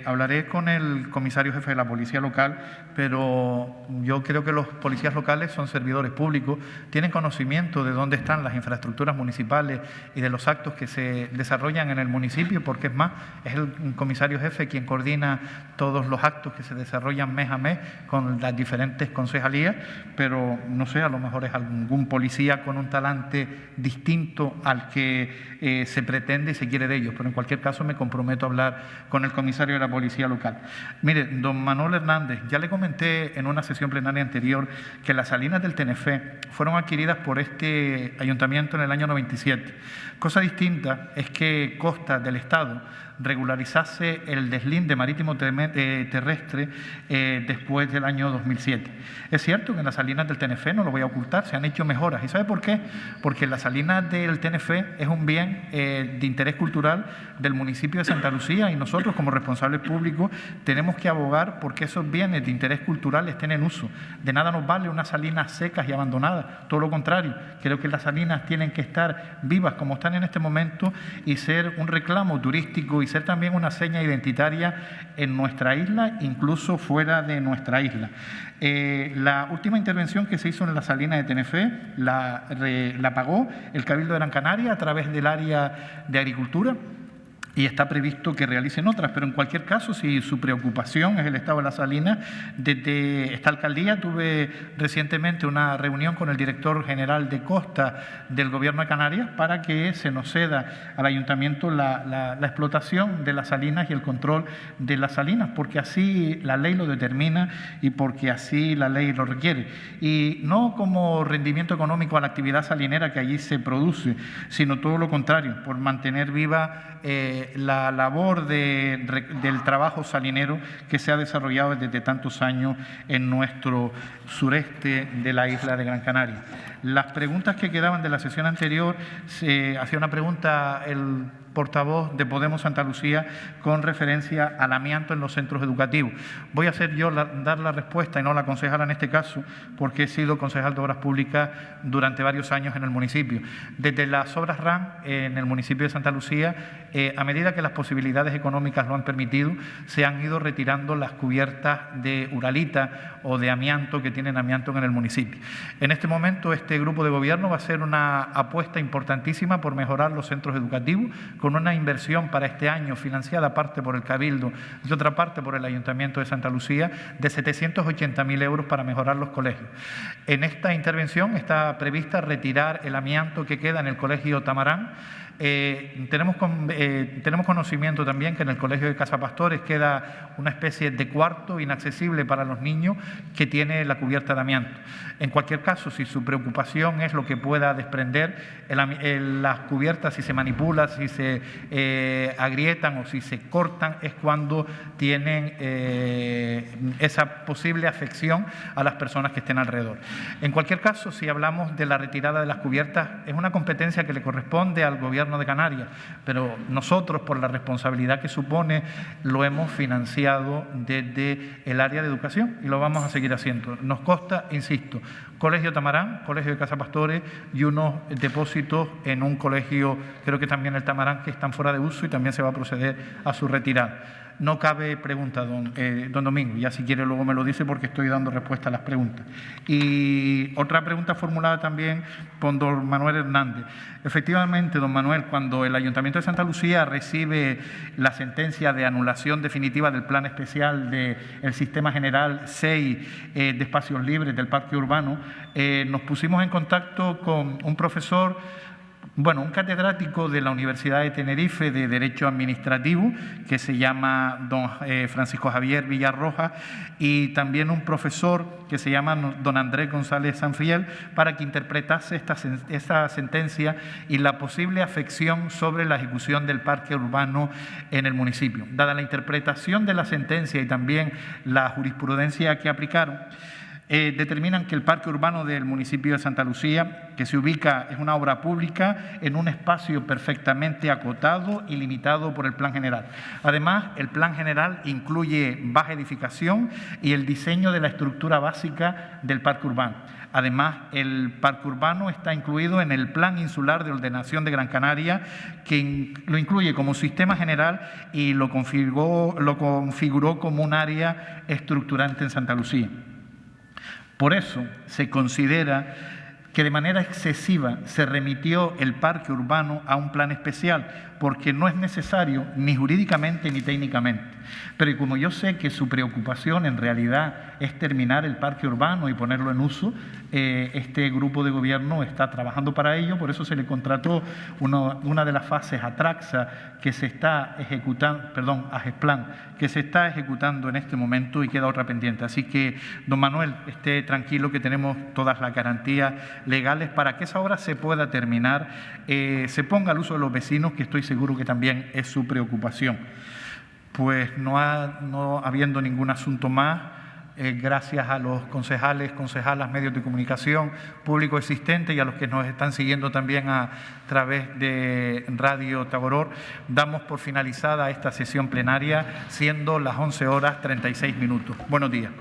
hablaré con el comisario jefe de la Policía Local, pero yo creo que los policías locales son servidores públicos, tienen conocimiento de dónde están las infraestructuras municipales y de los actos que se desarrollan en el municipio, porque es más, es el comisario jefe quien coordina todos los actos que se desarrollan mes a mes con las diferentes concejalías, pero no sé, a lo mejor es algún policía con un talante distinto al que se pretende y se quiere de ellos, pero en cualquier caso me comprometo a hablar con el comisario de la Policía Local. Mire, don Manuel Hernández, ya le comenté en una sesión plenaria anterior que las salinas del Tenefé fueron adquiridas por este ayuntamiento en el año 97. Cosa distinta es que Costas del Estado regularizase el deslinde marítimo terrestre después del año 2007. Es cierto que en las salinas del el TNF, no lo voy a ocultar, se han hecho mejoras. ¿Y sabe por qué? Porque la salina del TNF es un bien de interés cultural del municipio de Santa Lucía y nosotros como responsables públicos tenemos que abogar porque esos bienes de interés cultural estén en uso. De nada nos vale unas salinas secas y abandonadas, todo lo contrario. Creo que las salinas tienen que estar vivas como están en este momento y ser un reclamo turístico y ser también una seña identitaria en nuestra isla, incluso fuera de nuestra isla. La última intervención que se hizo en la salina de Tenerife la pagó el Cabildo de Gran Canaria a través del área de Agricultura y está previsto que realicen otras, pero en cualquier caso, si su preocupación es el estado de la salina, desde esta alcaldía tuve recientemente una reunión con el director general de Costa del Gobierno de Canarias para que se nos ceda al Ayuntamiento la explotación de las salinas y el control de las salinas, porque así la ley lo determina y porque así la ley lo requiere. Y no como rendimiento económico a la actividad salinera que allí se produce, sino todo lo contrario, por mantener viva la labor del trabajo salinero que se ha desarrollado desde tantos años en nuestro sureste de la isla de Gran Canaria. Las preguntas que quedaban de la sesión anterior, se hacía una pregunta el portavoz de Podemos Santa Lucía con referencia al amianto en los centros educativos. Voy a hacer yo dar la respuesta y no la concejala en este caso, porque he sido concejal de Obras Públicas durante varios años en el municipio. Desde las obras RAN en el municipio de Santa Lucía, a medida que las posibilidades económicas lo han permitido, se han ido retirando las cubiertas de uralita o de amianto que tienen amianto en el municipio. En este momento, este grupo de gobierno va a hacer una apuesta importantísima por mejorar los centros educativos, con una inversión para este año financiada parte por el Cabildo y otra parte por el Ayuntamiento de Santa Lucía de 780.000 euros para mejorar los colegios. En esta intervención está prevista retirar el amianto que queda en el Colegio Tamarán. Tenemos conocimiento también que en el Colegio de Casapastores queda una especie de cuarto inaccesible para los niños que tiene la cubierta de amianto. En cualquier caso, si su preocupación es lo que pueda desprender, las cubiertas, si se manipulan, si se agrietan o si se cortan, es cuando tienen esa posible afección a las personas que estén alrededor. En cualquier caso, si hablamos de la retirada de las cubiertas, es una competencia que le corresponde al Gobierno de Canarias, pero nosotros, por la responsabilidad que supone, lo hemos financiado desde el área de educación y lo vamos a seguir haciendo. Nos consta, insisto, Colegio Tamarán, Colegio de Casapastores y unos depósitos en un colegio, creo que también el Tamarán, que están fuera de uso y también se va a proceder a su retirada. No cabe pregunta, don Domingo, ya si quiere luego me lo dice porque estoy dando respuesta a las preguntas. Y otra pregunta formulada también por don Manuel Hernández. Efectivamente, don Manuel, cuando el Ayuntamiento de Santa Lucía recibe la sentencia de anulación definitiva del plan especial del Sistema General 6 de espacios libres del Parque Urbano, nos pusimos en contacto con un profesor, un catedrático de la Universidad de Tenerife de Derecho Administrativo, que se llama don Francisco Javier Villarroja, y también un profesor que se llama don Andrés González Sanfiel, para que interpretase esta sentencia y la posible afección sobre la ejecución del parque urbano en el municipio. Dada la interpretación de la sentencia y también la jurisprudencia que aplicaron, determinan que el parque urbano del municipio de Santa Lucía, que se ubica, es una obra pública en un espacio perfectamente acotado y limitado por el Plan General. Además, el Plan General incluye baja edificación y el diseño de la estructura básica del parque urbano. Además, el parque urbano está incluido en el Plan Insular de Ordenación de Gran Canaria, que lo incluye como sistema general y lo configuró como un área estructurante en Santa Lucía. Por eso se considera que de manera excesiva se remitió el parque urbano a un plan especial, porque no es necesario ni jurídicamente ni técnicamente. Pero como yo sé que su preocupación en realidad es terminar el parque urbano y ponerlo en uso, este grupo de gobierno está trabajando para ello, por eso se le contrató una de las fases Atraxa que se está ejecutando, AGESPLAN, que se está ejecutando en este momento y queda otra pendiente. Así que, don Manuel, esté tranquilo que tenemos todas las garantías legales para que esa obra se pueda terminar, se ponga al uso de los vecinos, que estoy seguro que también es su preocupación. Pues no habiendo ningún asunto más, gracias a los concejales, concejalas, medios de comunicación, público existente y a los que nos están siguiendo también a través de Radio Tagoror, damos por finalizada esta sesión plenaria, siendo las 11:36. Buenos días.